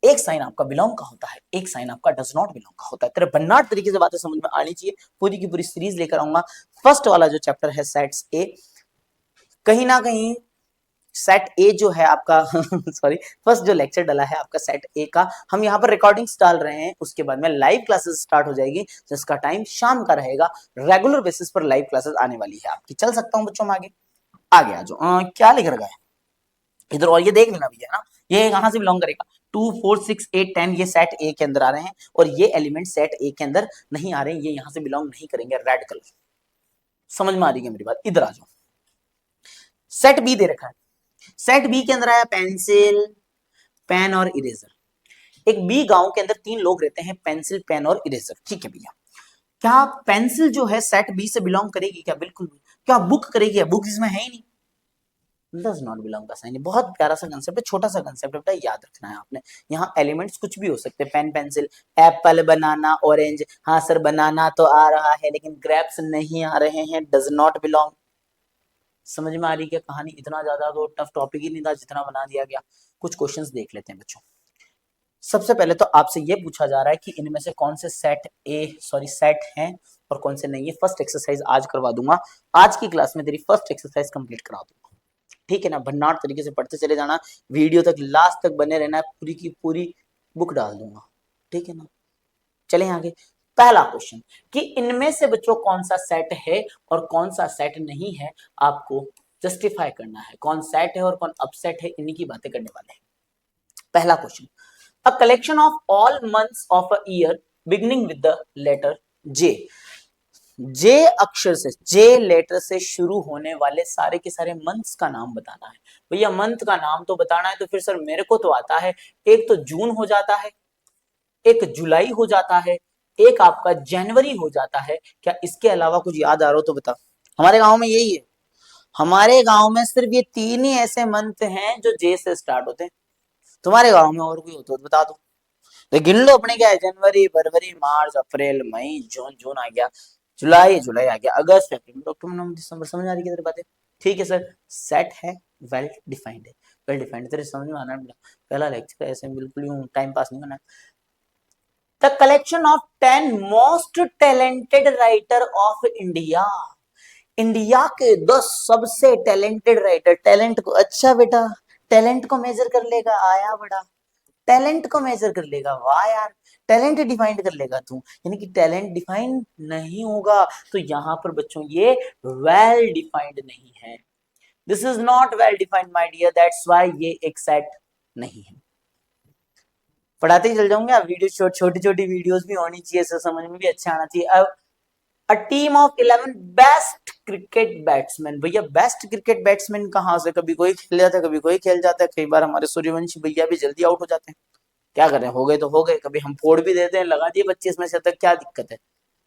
एक साइन आपका बिलोंग का होता है, एक साइन आपका डज नॉट बिलोंग का होता है। तेरे भन्नाट तरीके से बातें समझ में आनी चाहिए। पूरी की पूरी सीरीज लेकर आऊंगा। फर्स्ट वाला जो चैप्टर है सेट्स ए, कहीं ना कहीं सेट ए जो है आपका सॉरी, फर्स्ट जो लेक्चर डला है आपका सेट ए का, हम यहाँ पर रिकॉर्डिंग्स डाल रहे हैं, उसके बाद में लाइव क्लासेस स्टार्ट हो जाएगी, जिसका टाइम शाम का रहेगा, रेगुलर बेसिस पर लाइव क्लासेस आने वाली है आपकी। चल सकता हूँ बच्चों हम आगे? आगे आ जाओ। क्या लिख रखा है इधर, और ये देख लेना भैया ना, ये कहां से बिलोंग करेगा, 2 4 6 8 10 ये सेट ए के अंदर आ रहे हैं, और ये एलिमेंट सेट ए के अंदर नहीं आ रहे हैं, ये यहां से बिलोंग नहीं करेंगे। रेड कलर, समझ में आ रही है मेरी बात? इधर आ जाओ। सेट बी दे रखा है, सेट बी के अंदर आया पेंसिल, पेन और इरेजर। एक बी गांव के अंदर 3 लोग रहते हैं, पेंसिल, पेन और इरेजर। ठीक है भैया, क्या पेंसिल जो है सेट बी से बिलोंग करेगी क्या? बिल्कुल। क्या बुक करेगी? बुक इसमें है ही नहीं, डज नॉट बिलोंग का साइन। बहुत प्यारा सा कंसेप्ट है, छोटा सा कंसेप्ट है, बेटा याद रखना है आपने। यहाँ एलिमेंट्स कुछ भी हो सकते हैं, पेन, पेंसिल, एप्पल, बनाना, ऑरेंज। हाँ सर बनाना तो आ रहा है लेकिन ग्रेप्स नहीं आ रहे हैं, डज नॉट बिलोंग। समझ में आ रही क्या कहानी? इतना ज्यादा तो टफ टॉपिक ही नहीं था जितना बना दिया गया। कुछ क्वेश्चंस देख लेते हैं बच्चों। सबसे पहले तो आपसे ये पूछा जा रहा है कि इनमें से कौन से सेट हैं और कौन से नहीं है। फर्स्ट एक्सरसाइज आज करवा दूंगा, आज की क्लास में तेरी फर्स्ट एक्सरसाइज कंप्लीट करा दूंगा, ठीक है ना? भंडार तरीके से पढ़ते चले जाना, वीडियो तक लास्ट तक बने रहना, पूरी की पूरी बुक डाल दूंगा, ठीक है ना? चले आगे। पहला क्वेश्चन कि इनमें से बच्चों कौन सा सेट है और कौन सा सेट नहीं है, आपको जस्टिफाई करना है। कौन सेट है और कौन अपसेट है, इन्हीं की बातें करने वाले हैं। पहला question, a collection of all months of a year beginning with the letter J. J अक्षर से, जे लेटर से शुरू होने वाले सारे के सारे मंथ्स का नाम बताना है। भैया मंथ का नाम तो बताना है, तो फिर सर मेरे को तो आता है, एक तो जून हो जाता है, एक जुलाई हो जाता है, एक आपका जनवरी हो जाता है। क्या इसके अलावा कुछ याद आ रहा हो तो बता। हमारे गांव में यही है, हमारे गांव में सिर्फ ये 3 ही ऐसे मंथ हैं जो जे से स्टार्ट होते हैं। तुम्हारे गांव में और कोई हो तो बता दो, तो गिन लो अपने। क्या है? जनवरी, फरवरी, मार्च, अप्रैल, मई, जून, जून आ गया, जुलाई, जुलाई आ गया, अगस्त, सितंबर, अक्टूबर, नवंबर, दिसंबर। समझ आ रही है बातें? ठीक है सर, सेट है, वेल डिफाइंड है, वेल डिफाइंड। तेरे समझ में आना है? पहला लेक्चर ऐसे बिल्कुल ही टाइम पास नहीं करना है। The collection of 10 most talented writer of India. India के 10 सबसे टैलेंटेड राइटर। टैलेंट को, अच्छा बेटा टैलेंट को मेजर कर लेगा, आया बड़ा, टैलेंट को मेजर कर लेगा, वाह यार। टैलेंट डिफाइन कर लेगा तू, यानी कि टैलेंट डिफाइन नहीं होगा तो यहां पर बच्चों ये वेल डिफाइंड नहीं है। This is not well defined my dear, that's why ये एक सेट नहीं है। पढ़ाते ही चल जाऊंगे, वीडियो छोटी छोटी वीडियोस भी होनी चाहिए, समझ में भी अच्छा आना चाहिए। A team of 11 best cricket batsman. भैया बेस्ट क्रिकेट बैट्समैन कहां से? कभी कोई खेल जाता है, कभी कोई खेल जाता है, कई बार हमारे सूर्यवंशी भैया भी जल्दी आउट हो जाते हैं। क्या करें, हो गए तो हो गए, कभी हम फोड़ भी देते हैं, लगा दिए 25 में से तक, क्या दिक्कत है,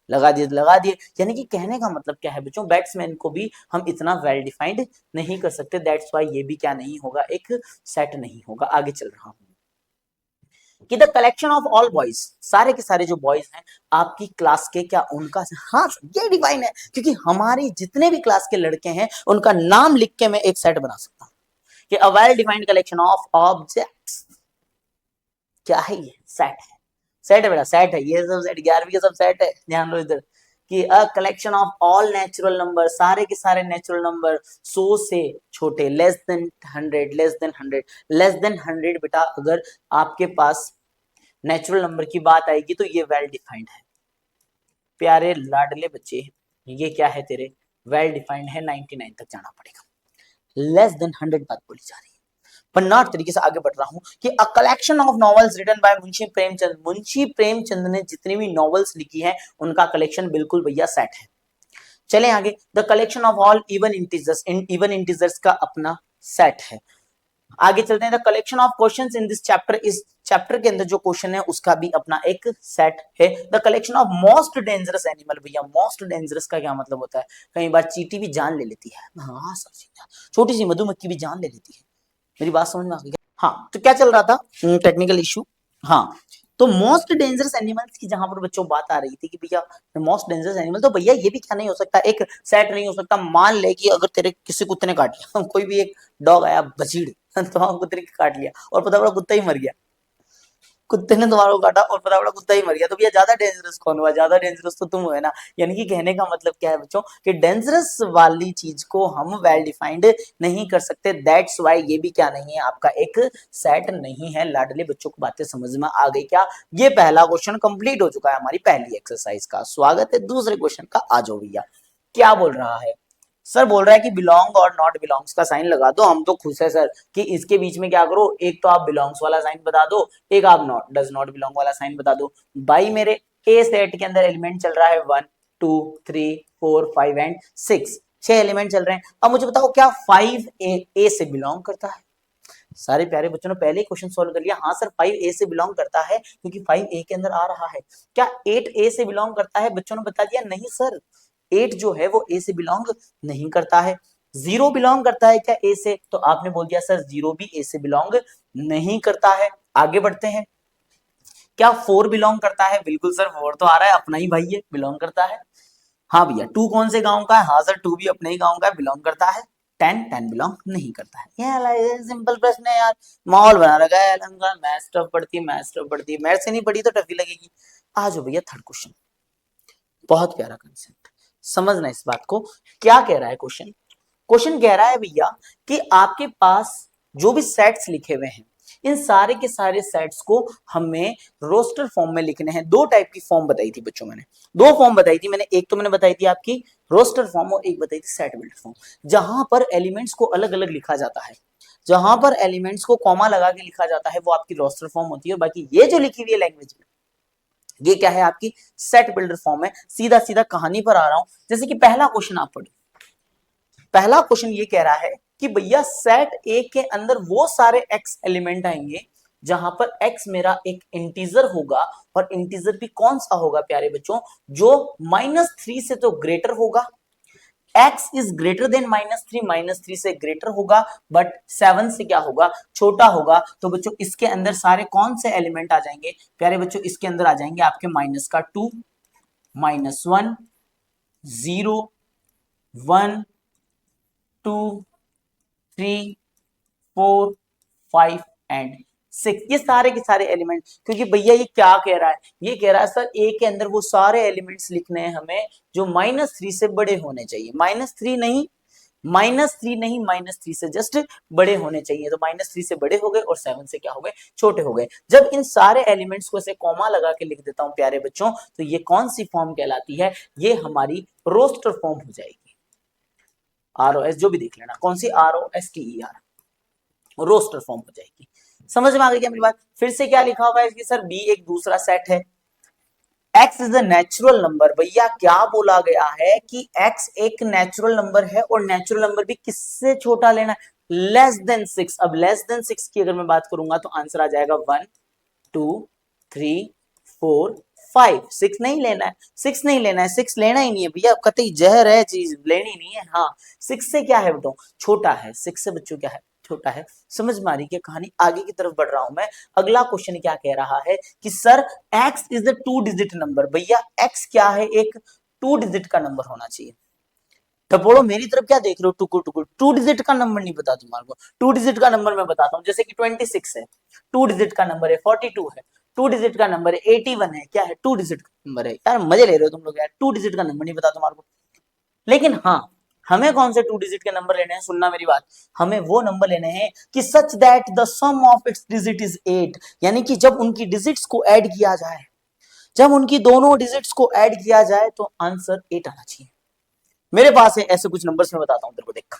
लगा दिए लगा दिए। यानी कि कहने का मतलब क्या है बच्चों, बैट्समैन को भी हम इतना वेल डिफाइंड नहीं कर सकते, दैट्स व्हाई ये भी क्या नहीं होगा, एक सेट नहीं होगा। आगे चल रहा हूं कि the collection of all boys, सारे के सारे जो बॉयज हैं आपकी क्लास के, क्या उनका, हाँ ये डिफाइन है, क्योंकि हमारी जितने भी क्लास के लड़के हैं उनका नाम लिख के मैं एक सेट बना सकता हूं कि a well defined collection of objects. क्या है ये? सेट है, सेट है बेटा, सेट है ये सब, सेट 11वीं के सब सेट है। ध्यान लो इधर कि a collection of all natural number, सारे के सारे नेचुरल नंबर 100 से छोटे, less than 100, less than 100, less than 100। बेटा अगर आपके पास नेचुरल नंबर की बात आएगी तो ये वेल डिफाइंड है। प्यारे लाडले बच्चे, ये क्या है तेरे? वेल डिफाइंड है, 99 तक जाना पड़ेगा। लेस देन 100 बात बोली जा रही है। पन्नाट तरीके से आगे बढ़ रहा हूं कि a collection of novels written by Munshi Premchand. Munshi Premchand ने जितनी भी नॉवेल्स लिखी है उनका कलेक्शन बिल्कुल भैया सेट है। चले आगे, the collection of all even integers, even integers का अपना सेट है। आगे चलते हैं, the collection of questions in this chapter, इस चैप्टर के अंदर जो क्वेश्चन है उसका भी अपना एक सेट है। The collection of most dangerous animal. भैया मोस्ट डेंजरस का क्या मतलब होता है? कई बार चींटी भी जान ले लेती है, हाँ सर, छोटी सी मधुमक्खी भी जान ले लेती है। मेरी बात समझ में आ गई? हाँ, तो क्या चल रहा था, टेक्निकल इशू। हाँ, तो मोस्ट डेंजरस एनिमल्स की जहां पर बच्चों बात आ रही थी कि भैया मोस्ट डेंजरस एनिमल, तो भैया ये भी क्या नहीं हो सकता, एक सेट नहीं हो सकता। मान ले कि अगर तेरे किसी कुत्ते ने काट लिया कोई भी एक डॉग आया बजीड़ तो कुत्ते ने काट लिया और पता पड़ा कुत्ता ही मर गया, कुत्ते ने तुम्हारा को काटा और पता पड़ा कुत्ता ही मर गया, तो भैया ज्यादा डेंजरस कौन हुआ? ज्यादा डेंजरस तो तुम हुए ना। यानी कि कहने का मतलब क्या है बच्चों कि डेंजरस वाली चीज को हम वेल डिफाइंड नहीं कर सकते, दैट्स व्हाई ये भी क्या नहीं है, आपका एक सेट नहीं है। लाडले बच्चों को बातें समझ में आ गई क्या? ये पहला क्वेश्चन कंप्लीट हो चुका है हमारी पहली एक्सरसाइज का। स्वागत है दूसरे क्वेश्चन का, आ जाओ भैया। क्या बोल रहा है सर? बोल रहा है कि बिलोंग और नॉट बिलोंग्स का साइन लगा दो। हम तो खुश है सर कि इसके बीच में क्या करो, एक तो आप बिलोंग्स वाला साइन बता दो, एक आप नॉट डज नॉट बिलोंग वाला साइन बता दो। भाई मेरे ए सेट के अंदर एलिमेंट चल रहा है 1 2 3 4 5 एंड 6, 6 एलिमेंट चल रहे हैं। अब मुझे बताओ क्या 5 ए से बिलोंग करता है? सारे प्यारे बच्चों ने पहले ही क्वेश्चन सॉल्व कर लिया। हाँ सर 5 ए से बिलोंग करता है क्योंकि 5 ए के अंदर आ रहा है। क्या 8 ए से बिलोंग करता है? बच्चों ने बता दिया नहीं सर, 8 जो है वो ए से बिलोंग नहीं करता है। 0 बिलोंग करता है क्या ए से? तो आपने बोल दिया सर 0 भी ए से बिलोंग नहीं करता है। आगे बढ़ते हैं। क्या 4 बिलोंग करता है? बिल्कुल सर 4 तो आ रहा है, अपना ही भाई है, बिलोंग करता है। हाँ भैया 2 कौन से गांव का है? हाँ सर 2 भी अपने ही गांव का है, बिलोंग करता है। 10 बिलोंग नहीं करता है। ये सिंपल प्रश्न है यार, माहौल बना रखा है अलंकार। मैथ्स टफ पढ़ती है, मैथ्स टफ पढ़ती है, मैथ्स से नहीं पढ़ी तो टफी लगेगी। आ जाओ भैया थर्ड क्वेश्चन, बहुत प्यारा कंसेप्ट, समझना इस बात को। क्या कह रहा है क्वेश्चन? क्वेश्चन कह रहा है भैया कि आपके पास जो भी सेट्स लिखे हुए हैं, इन सारे के सारे सेट्स को हमें रोस्टर फॉर्म में लिखने हैं। दो टाइप की फॉर्म बताई थी बच्चों, मैंने दो फॉर्म बताई थी। मैंने एक तो मैंने बताई थी आपकी रोस्टर फॉर्म और एक बताई थी सेट बिल्डर फॉर्म, जहां पर एलिमेंट्स को अलग अलग लिखा जाता है। जहां पर एलिमेंट्स को कॉमा लगा के लिखा जाता है वो आपकी रोस्टर फॉर्म होती है, और बाकी ये जो लिखी हुई है लैंग्वेज में ये क्या है? आपकी सेट बिल्डर फॉर्म है। सीधा सीधा कहानी पर आ रहा हूं, जैसे कि पहला क्वेश्चन आप पढ़ो। पहला क्वेश्चन ये कह रहा है कि भैया सेट ए के अंदर वो सारे एक्स एलिमेंट आएंगे जहां पर एक्स मेरा एक इंटीजर होगा, और इंटीजर भी कौन सा होगा प्यारे बच्चों? जो -3 से तो ग्रेटर होगा। x इज ग्रेटर देन -3, -3 से ग्रेटर होगा, बट 7 से क्या होगा? छोटा होगा। तो बच्चों इसके अंदर सारे कौन से एलिमेंट आ जाएंगे प्यारे बच्चों? इसके अंदर आ जाएंगे आपके -2, -1, 0, 1 2 3 4 5 एंड 6, ये सारे के सारे एलिमेंट। क्योंकि भैया ये क्या कह रहा है? ये कह रहा है सर ए के अंदर वो सारे एलिमेंट्स लिखने हैं हमें जो -3 से बड़े होने चाहिए। -3 नहीं, -3 नहीं, -3 से जस्ट बड़े होने चाहिए। तो -3 से बड़े हो गए और 7 से क्या हो गए? छोटे हो गए। जब इन सारे एलिमेंट्स को ऐसे कॉमा लगा के लिख देता हूं प्यारे बच्चों, तो ये कौन सी फॉर्म कहलाती है? ये हमारी रोस्टर फॉर्म हो जाएगी। ROS जो भी देख लेना, कौन सी? ROSTER, रोस्टर फॉर्म हो जाएगी। समझ में आ गई क्या मेरी बात? फिर से क्या लिखा हुआ है कि सर बी एक दूसरा सेट है, x is the natural number. भैया क्या बोला गया है कि x एक नेचुरल नंबर है, और नेचुरल नंबर भी किससे छोटा लेना है? Less than 6। अब लेस देन 6 की अगर मैं बात करूंगा तो आंसर आ जाएगा 1 2 3 4 5। 6 नहीं लेना है, 6 नहीं लेना है, 6 लेना ही नहीं है भैया, कतई जहर है, चीज लेनी नहीं है। हाँ 6 से क्या है बताओ? छोटा है। 6 से बच्चों क्या है? छोटा है। समझ में आ रही है कहानी? आगे की तरफ बढ़ रहा हूं मैं। अगला क्वेश्चन क्या कह रहा है कि sir x is the 2 digit number. भैया x क्या है? एक 2 डिजिट का नंबर होना चाहिए। तो बोलो मेरी तरफ क्या देख रहे हो? टुकुर टुकुर, 2 डिजिट का नंबर नहीं पता तुम्हारे को? 2 डिजिट का नंबर मैं बताता हूँ, जैसे कि 26 है, 2 डिजिट का नंबर है। 42 है, 2 डिजिट का नंबर है। 81 है, क्या है? 2 डिजिट का नंबर है। यार मजे ले रहे हो तुम लोग यार, 2 डिजिट का नंबर नहीं पता तुम्हारे को। लेकिन हाँ, हमें कौन से 2 डिजिट के नंबर लेने हैं? सुनना मेरी बात, हमें वो नंबर लेने हैं कि such that the sum of its digit is 8, यानी कि जब उनकी डिजिट्स को ऐड किया जाए, जब उनकी दोनों डिजिट्स को ऐड किया जाए तो आंसर 8 आना चाहिए। मेरे पास है ऐसे कुछ नंबर्स, मैं बताता हूं तेरे को, देख।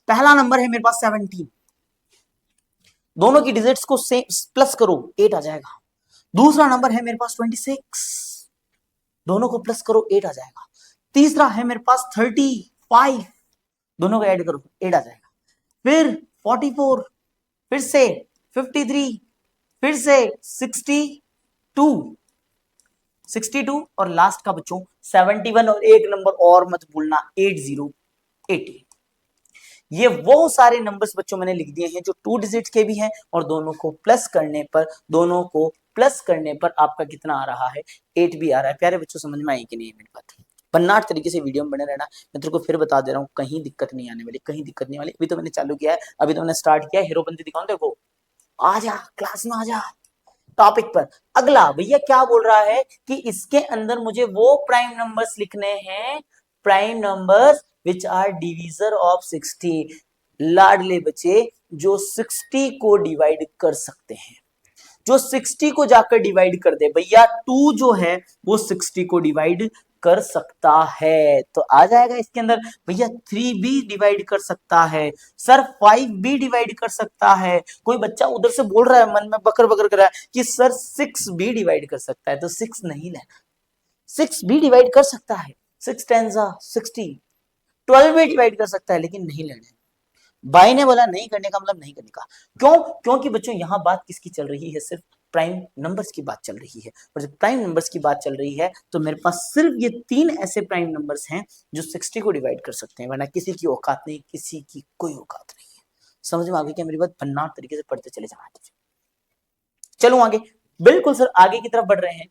पहला नंबर है मेरे पास 17, दोनों की डिजिट्स को प्लस करो 8 आ जाएगा। दूसरा नंबर है मेरे पास 26, दोनों को प्लस करो 8 आ जाएगा। तीसरा है मेरे पास 35, दोनों को ऐड करो 8 आ जाएगा। फिर 44, फिर से 53, फिर से 62 और लास्ट का बच्चों 71, और एक नंबर और मत भूलना 80। ये वो सारे नंबर्स बच्चों मैंने लिख दिए हैं जो 2 डिजिट के भी हैं, और दोनों को प्लस करने पर आपका कितना आ रहा है? 8 भी आ रहा है। प्यारे बच्चों समझ में आई कि नहीं मेरी बात? पन्नाट तरीके से वीडियो में बने रहना। मैं तेरे को फिर बता दे रहा हूँ, कहीं दिक्कत नहीं आने वाली, कहीं दिक्कत नहीं वाली। अभी तो मैंने चालू किया है, अभी तो मैंने स्टार्ट किया है। हीरोपंती दिखाऊं देखो, आ जा क्लास में, आ जा, टॉपिक पर। अगला भैया क्या बोल रहा है कि इसके अंदर मुझे वो प्राइम नंबर्स लिखने हैं, prime numbers which are divisor of 60, लाडले बच्चे जो 60 को डिवाइड कर सकते हैं, जो 60 को जाकर डिवाइड कर दे। भैया 2 जो है वो 60 को डिवाइड कर सकता है, तो आ जाएगा इसके अंदर। भैया 3 भी डिवाइड कर सकता है सर, 5 भी डिवाइड कर सकता है। कोई बच्चा उधर से बोल रहा है, मन में बकर बकर कर रहा है कि सर 6 भी डिवाइड कर सकता है, तो 6 नहीं लेना, 6 भी डिवाइड कर सकता है, 6 10 60, 12 भी डिवाइड कर सकता है, लेकिन नहीं लेना है। भाई ने बोला नहीं करने का मतलब नहीं करने का। क्यों? क्योंकि बच्चों यहां बात किसकी चल रही है, सिर्फ प्राइम नंबर्स की बात चल रही है, और जब प्राइम नंबर्स की बात चल रही है तो मेरे पास सिर्फ ये 3 ऐसे प्राइम नंबर्स हैं जो 60 को डिवाइड कर सकते हैं, वरना किसी की औकात नहीं, किसी की कोई औकात नहीं है। समझ में आ गई क्या मेरी बात? भन्नाट तरीके से पढ़ते चले जाना। चलो आगे, बिल्कुल सर आगे की तरफ बढ़ रहे हैं।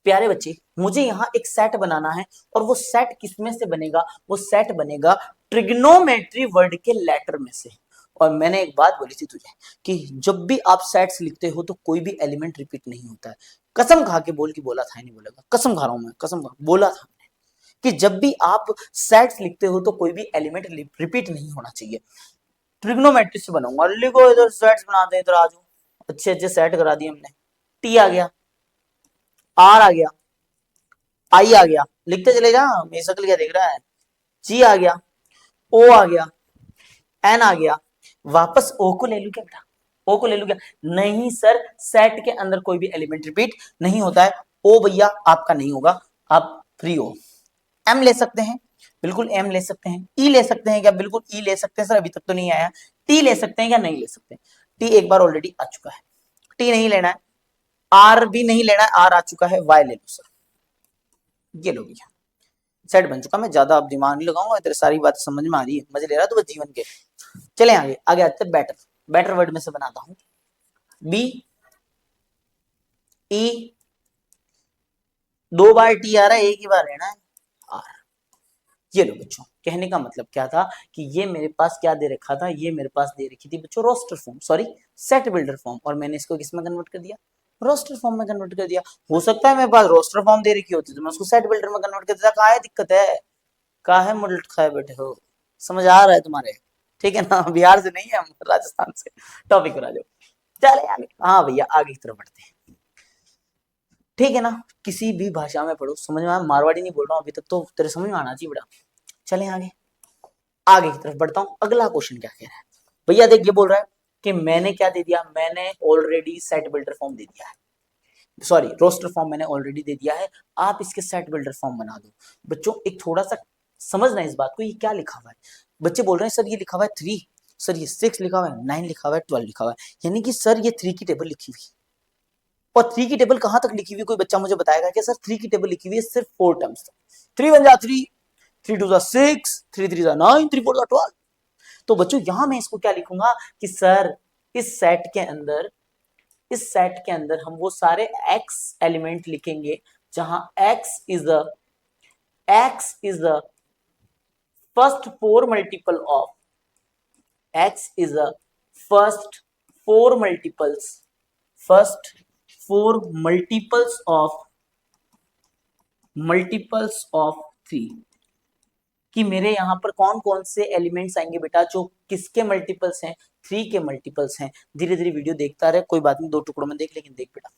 प्यारे बच्चे, मुझे यहाँ एक सेट बनाना है, और वो सेट किसमें से बनेगा? वो सेट बनेगा ट्रिग्नोमेट्री वर्ड के लेटर में से। और मैंने एक बात बोली थी तुझे कि जब भी आप सेट्स लिखते हो तो कोई भी एलिमेंट रिपीट नहीं होता है। कसम खा के बोल के बोला था, नहीं बोलेगा, कसम खा रहा हूं मैं, कसम खा बोला था कि जब भी आप सेट्स लिखते हो तो कोई भी एलिमेंट रिपीट नहीं होना चाहिए। ट्रिग्नोमेट्री से बनाऊंगा, लिखो इधर सेट्स बनाते हैं, इधर आ जाओ। अच्छे अच्छे सेट करा दिए हमने। टी आ गया, आर आ गया, आई आ गया, लिखते चले जा, मेरी शक्ल क्या देख रहा है। जी आ गया, ओ आ गया, एन आ गया, वापस ओ को ले लू क्या बेटा? ओ को ले लू क्या? नहीं सर, सेट के अंदर कोई भी एलिमेंट रिपीट नहीं होता है। ओ भैया आपका नहीं होगा, आप फ्री हो। एम ले सकते हैं, बिल्कुल एम ले सकते हैं। ई ले सकते हैं क्या? बिल्कुल ई ले सकते हैं सर, अभी तक तो नहीं आया। टी ले सकते हैं क्या? नहीं ले सकते। टी एक बार ऑलरेडी आ चुका है, टी नहीं लेना है। आर भी नहीं लेना है, आर आ चुका है। वाई ले लो सर, ये लो भैया, सेट बन चुका। मैं ज्यादा अब दिमाग नहीं लगाऊंगा, तेरे सारी बात समझ में आ रही है, मजे ले रहा तू बस जीवन के। चले आगे, आगे आते हैं बेटर। बेटर वर्ड में से बनाता हूं, बी ई, 2 बार टी आ रहा है, एक ही बार लेना है आर। ये लो बच्चों, कहने का मतलब क्या था कि ये मेरे पास क्या दे रखा था, ये मेरे पास दे रखी थी बच्चों roster form, sorry set builder form, और मैंने इसको किसमें कन्वर्ट कर दिया? रोस्टर फॉर्म में कन्वर्ट कर दिया। हो सकता है मेरे पास रोस्टर फॉर्म दे रखी होती तो मैं उसको सेट बिल्डर में कन्वर्ट कर देता। कहाँ है दिक्कत है? कहाँ है मुल्ट खाए बैठे हो? समझ आ रहा है तुम्हारे? ठीक है ना, बिहार से नहीं है हम, राजस्थान से। टॉपिक पर आ जाओ, चले आगे। हाँ भैया आगे की तरफ बढ़ते हैं, ठीक है ना। किसी भी भाषा में पढ़ो, समझ में, मारवाड़ी नहीं बोल रहा हूँ अभी तक, तो तेरे समझ में आना चाहिए बेटा। चले आगे, आगे की तरफ बढ़ता हूँ। अगला क्वेश्चन क्या कह रहा है भैया? देख, ये बोल रहा है कि मैंने क्या दे दिया, मैंने ऑलरेडी सेट बिल्डर फॉर्म दे दिया है, सॉरी रोस्टर फॉर्म मैंने ऑलरेडी दे दिया है, आप इसके सेट बिल्डर फॉर्म बना दो। बच्चों एक थोड़ा सा समझना इस बात को, ये क्या लिखा हुआ है? बच्चे बोल रहे हैं सर ये लिखा हुआ है 3, सर ये 6 लिखा हुआ है, 9 लिखा हुआ है, 12 लिखा हुआ है, यानी कि सर ये 3 की टेबल लिखी हुई। और 3 की टेबल कहां तक लिखी हुई? कोई बच्चा मुझे बताएगा कि सर 3 की टेबल लिखी हुई है सिर्फ 4 टर्म्स तक। 3 1 जा 3, 3 2 जा 6, 3 3 जा 9, 3 4 जा 12। तो बच्चों यहां मैं इसको क्या लिखूंगा कि सर इस सेट के अंदर, इस सेट के अंदर हम वो सारे x एलिमेंट लिखेंगे जहां x is the first 4 multiple of, x is the first 4 multiples, first 4 multiples of 3, कि मेरे यहां पर कौन कौन से एलिमेंट्स आएंगे बेटा जो किसके मल्टीपल्स हैं? 3 के मल्टीपल्स हैं। धीरे धीरे वीडियो देखता रहे, कोई बात नहीं, 2 टुकड़ों में देख, लेकिन देख बेटा।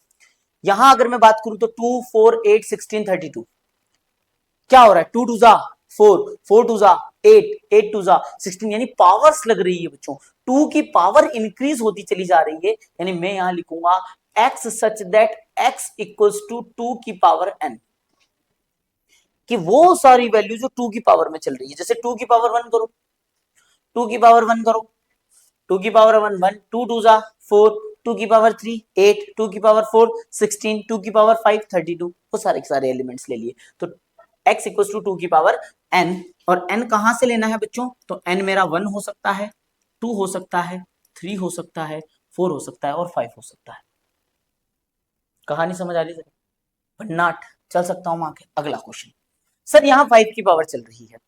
यहां अगर मैं बात करूं तो 2 4 8 16 32, क्या हो रहा है? 2 2 जा 4, 4 2 जा 8, 8 2 जा 16, यानी पावर्स लग रही है बच्चों, 2 की पावर इंक्रीज होती चली जा रही है। यानी मैं यहां लिखूंगा x such that x equals to 2 की पावर n, कि वो सारी वैल्यू जो 2 की पावर में चल रही है, जैसे 2 की पावर 1 करो, 2 की पावर 1 करो, 2 की पावर 1 1, 2 2 जा 4, 2 की पावर 3 8, 2 की पावर 4 16, 2 की पावर 5 32, वो सारे के सारे एलिमेंट्स ले लिए। तो x इक्वल्स टू 2 की पावर n, और n कहां से लेना है बच्चों? तो n मेरा 1 हो सकता है, 2 हो सकता है, 3 हो सकता है, 4 हो सकता है, और 5 हो सकता है। कहानी समझ आ रही है? भन्नाट। चल सकता हूं आगे। अगला क्वेश्चन, सर यहाँ 5 की पावर चल रही है,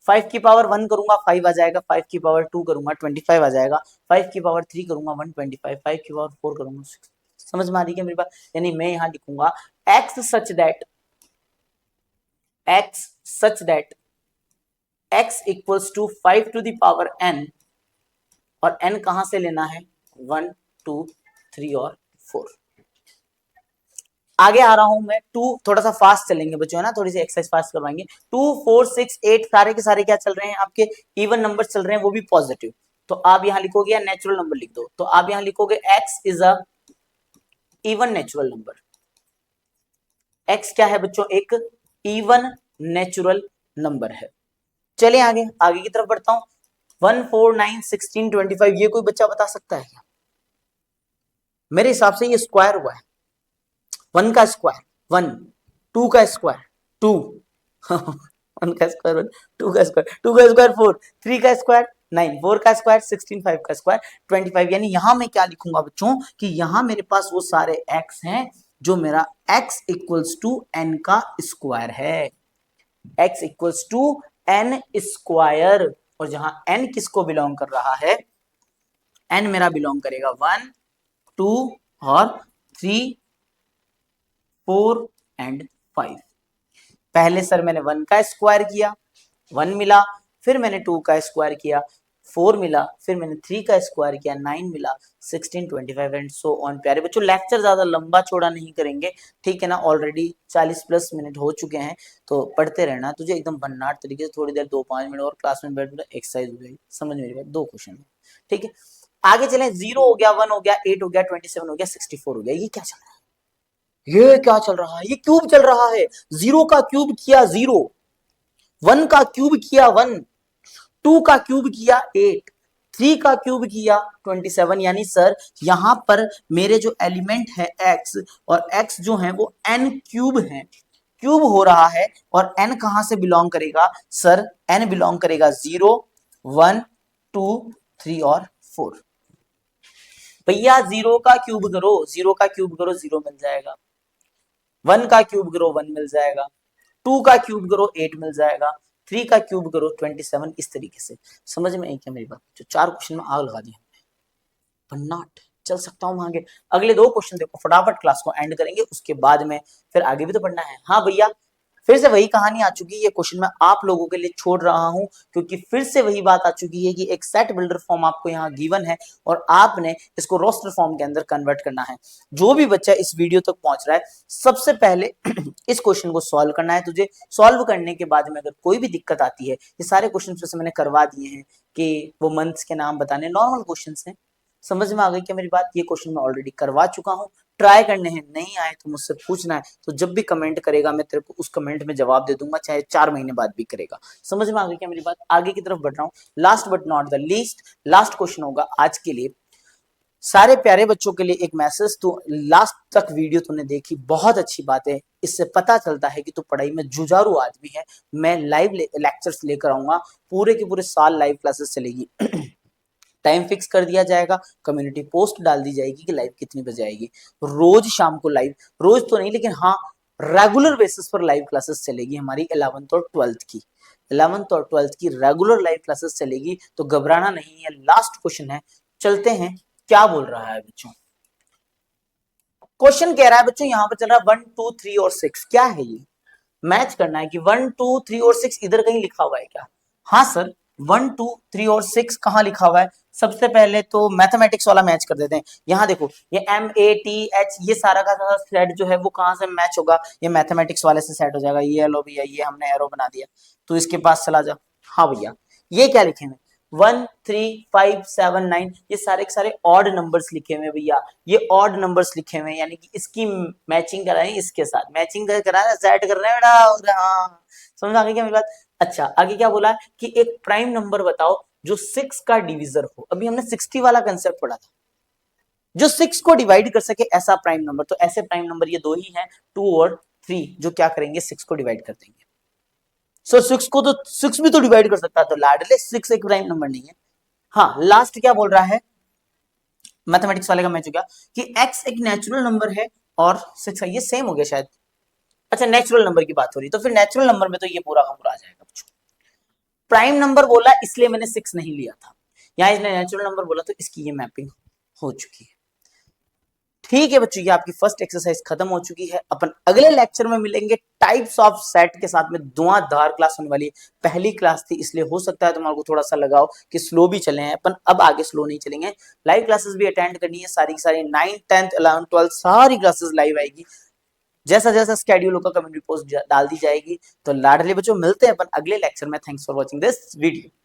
5 की पावर 1 करूंगा 5 आ जाएगा, 5 की पावर 2 करूंगा 25 आ जाएगा, 5 की पावर 3 करूंगा 125, 5 की पावर 4 करूंगा 6। समझ में आ रही है मेरी बात? यानी मैं यहां लिखूंगा x such that x equals to 5 to the power n, और n कहां से लेना है? 1 2 3 और 4। आगे आ रहा हूं मैं, 2 थोड़ा सा फास्ट चलेंगे बच्चों, है ना, थोड़ी सी एक्सरसाइज फास्ट करवाएंगे। 2 4 6 8 सारे के सारे क्या चल रहे हैं आपके? इवन नंबर चल रहे हैं, वो भी पॉजिटिव। तो आप यहां लिखोगे या नेचुरल नंबर लिख दो, तो आप यहां लिखोगे x is a even natural number. x क्या है बच्चों? एक इवन नेचुरल नंबर है। चलिए आगे आगे की तरफ बढ़ता हूं। 1 4 9 16 25, ये कोई बच्चा बता सकता है क्या? मेरे हिसाब से ये स्क्वायर हुआ है। 1 का स्क्वायर 1, 2 का स्क्वायर 2 1 का स्क्वायर 1, 2 का स्क्वायर 2 का स्क्वायर 4, 3 का स्क्वायर 9, 4 का स्क्वायर 16, 5 का स्क्वायर 25। यानी यहां मैं क्या लिखूंगा बच्चों कि यहां मेरे पास वो सारे x हैं जो मेरा x इक्वल्स टू n का स्क्वायर है। x equals to n square, और जहां n किसको बिलोंग कर रहा है? n मेरा बिलोंग करेगा 1 2 और 3 4 एंड 5। पहले सर मैंने 1 का स्क्वायर किया, 1 मिला, फिर मैंने 2 का स्क्वायर किया, 4 मिला, फिर मैंने 3 का स्क्वायर किया, 9 मिला, 16 25 एंड सो ऑन। प्यारे बच्चों लेक्चर ज्यादा लंबा चौड़ा नहीं करेंगे, ठीक है ना, ऑलरेडी 40 प्लस मिनट हो चुके हैं, तो पढ़ते रहना तुझे एकदम भन्नाट तरीके से, थोड़ी देर 2-5 मिनट और क्लास में बैठ एक्सरसाइज हो जाएगी। समझ मेरी बात? 2 क्वेश्चन है, ठीक है। आगे चले, 0 हो गया, 1 हो गया, 8 हो गया, 27 हो गया, 64 हो गया। ये क्या चल रहा है? ये क्या चल रहा है? ये क्यूब चल रहा है। 0 का क्यूब किया 0, 1 का क्यूब किया 1, 2 का क्यूब किया 8, 3 का क्यूब किया 27। यानी सर यहां पर मेरे जो एलिमेंट है x, और x जो है वो n क्यूब है, क्यूब हो रहा है। और n कहां से बिलोंग करेगा सर? n बिलोंग करेगा 0 1 2 3 और 4। भैया 0 का क्यूब करो, 0 का क्यूब करो 0 मिल जाएगा, 1 का क्यूब करो 1 मिल जाएगा, 2 का क्यूब करो 8 मिल जाएगा, 3 का क्यूब करो 27। इस तरीके से समझ में आई क्या मेरी बात? जो 4 क्वेश्चन में आग लगा दी हमने, नॉट चल सकता हूं आगे। अगले 2 क्वेश्चन देखो, फटाफट क्लास को एंड करेंगे, उसके बाद में फिर आगे भी तो पढ़ना है। हाँ भैया, फिर से वही कहानी आ चुकी है, ये क्वेश्चन मैं आप लोगों के लिए छोड़ रहा हूं, क्योंकि फिर से वही बात आ चुकी है कि एक सेट बिल्डर फॉर्म आपको यहाँ गिवन है और आपने इसको रोस्टर फॉर्म के अंदर कन्वर्ट करना है। जो भी बच्चा इस वीडियो तक पहुंच रहा है, सबसे पहले इस क्वेश्चन को सॉल्व करना है तुझे। सॉल्व करने के बाद में अगर कोई भी दिक्कत आती है, ये सारे क्वेश्चन जैसे मैंने करवा दिए हैं कि वो मंथ्स के नाम बताने, नॉर्मल क्वेश्चन हैं। समझ में आ गई क्या मेरी बात? ये क्वेश्चन मैं ऑलरेडी करवा चुका हूँ, ट्राई करने हैं, नहीं आए तो मुझसे पूछना है, तो जब भी कमेंट करेगा मैं तेरे को उस कमेंट में जवाब दे दूंगा, चाहे 4 महीने बाद भी करेगा। समझ में आ गई क्या मेरी बात? आगे की तरफ बढ़ रहा हूँ। Last but not the least, last question होगा आज के लिए सारे प्यारे बच्चों के लिए एक मैसेज। तो लास्ट तक वीडियो तूने देखी, बहुत अच्छी बात है, इससे पता चलता है कि तू पढ़ाई में जुझारू आदमी है। मैं लाइव लेक्चर्स लेकर आऊंगा, पूरे के पूरे साल लाइव क्लासेस चलेगी। टाइम फिक्स कर दिया जाएगा, कम्युनिटी पोस्ट डाल दी जाएगी कि लाइव कितनी बजे आएगी। रोज शाम को लाइव, रोज तो नहीं लेकिन हाँ रेगुलर बेसिस पर लाइव क्लासेस चलेगी हमारी 11th और 12th की। 11th और 12th की रेगुलर लाइव क्लासेस चलेगी, तो घबराना नहीं है। लास्ट क्वेश्चन है, चलते हैं। क्या बोल रहा है बच्चों? क्वेश्चन कह रहा है बच्चों, यहां पर चल रहा है 1 2 3 और 6, क्या है ये? मैच करना है कि 1 2 3 और 6 इधर कहीं लिखा हुआ है क्या? हाँ सर, 1 2 3 और 6 कहाँ लिखा हुआ है? सबसे पहले तो मैथमेटिक्स वाला मैच कर देते हैं। यहाँ देखो, ये MATH, ये सारा का सारा सेट जो है वो कहाँ से मैच होगा? ये मैथमेटिक्स वाले से सेट हो जाएगा। ये लो भैया, ये हमने एरो बना दिया, तो इसके पास चला जा। हाँ भैया, ये क्या लिखे हुए? 1 3 5 7 9, ये सारे के सारे ऑड नंबर्स लिखे हुए भैया, ये ऑड नंबर्स लिखे हुए हैं, यानी कि इसकी मैचिंग कराएं, इसके साथ मैचिंग कराना, सेट कर रहे हैं बेटा। हाँ, समझ आ गई क्या मेरी बात? अच्छा, आगे क्या बोला कि एक प्राइम नंबर बताओ जो 6 का डिवीजर हो। अभी हमने 60 वाला कंसेप्ट पढ़ा था, जो 6 को डिवाइड कर सके ऐसा प्राइम नंबर। तो ऐसे प्राइम नंबर ये 2 ही हैं, 2 और 3, जो क्या करेंगे 6 को डिवाइड कर देंगे। सो 6 को तो 6 भी तो डिवाइड कर सकता है, तो लाडले 6 एक प्राइम नंबर नहीं है। हाँ, लास्ट क्या बोल रहा है मैथमेटिक्स वाले का मैच हो गया कि x एक नेचुरल नंबर है और 6 है, ये सेम हो गया शायद। अच्छा, नेचुरल नंबर की बात हो रही, तो फिर नेचुरल नंबर में तो ये पूरा का पूरा आ जाएगा बच्चों। प्राइम नंबर बोला इसलिए मैंने 6 नहीं लिया था, यहां इसने नेचुरल नंबर बोला तो इसकी ये मैपिंग हो चुकी है। ठीक है बच्चों, ये आपकी फर्स्ट एक्सरसाइज खत्म हो चुकी है। अपन अगले लेक्चर में मिलेंगे टाइप्स ऑफ सेट के साथ में। धुआंधार क्लास होने वाली है। पहली क्लास थी इसलिए हो सकता है तुम्हारे को थोड़ा सा लगाओ कि स्लो भी चले हैं, अपन अब आगे स्लो नहीं चलेंगे। लाइव क्लासेस भी अटेंड करनी है, सारी की सारी 9th 10th 11th 12th सारी क्लासेस लाइव आएगी। जैसा जैसा स्केड्यूल होगा कम्युनिटी पोस्ट डाल दी जाएगी। तो लाडले बच्चों, मिलते हैं अपन अगले लेक्चर में। Thanks for watching this video.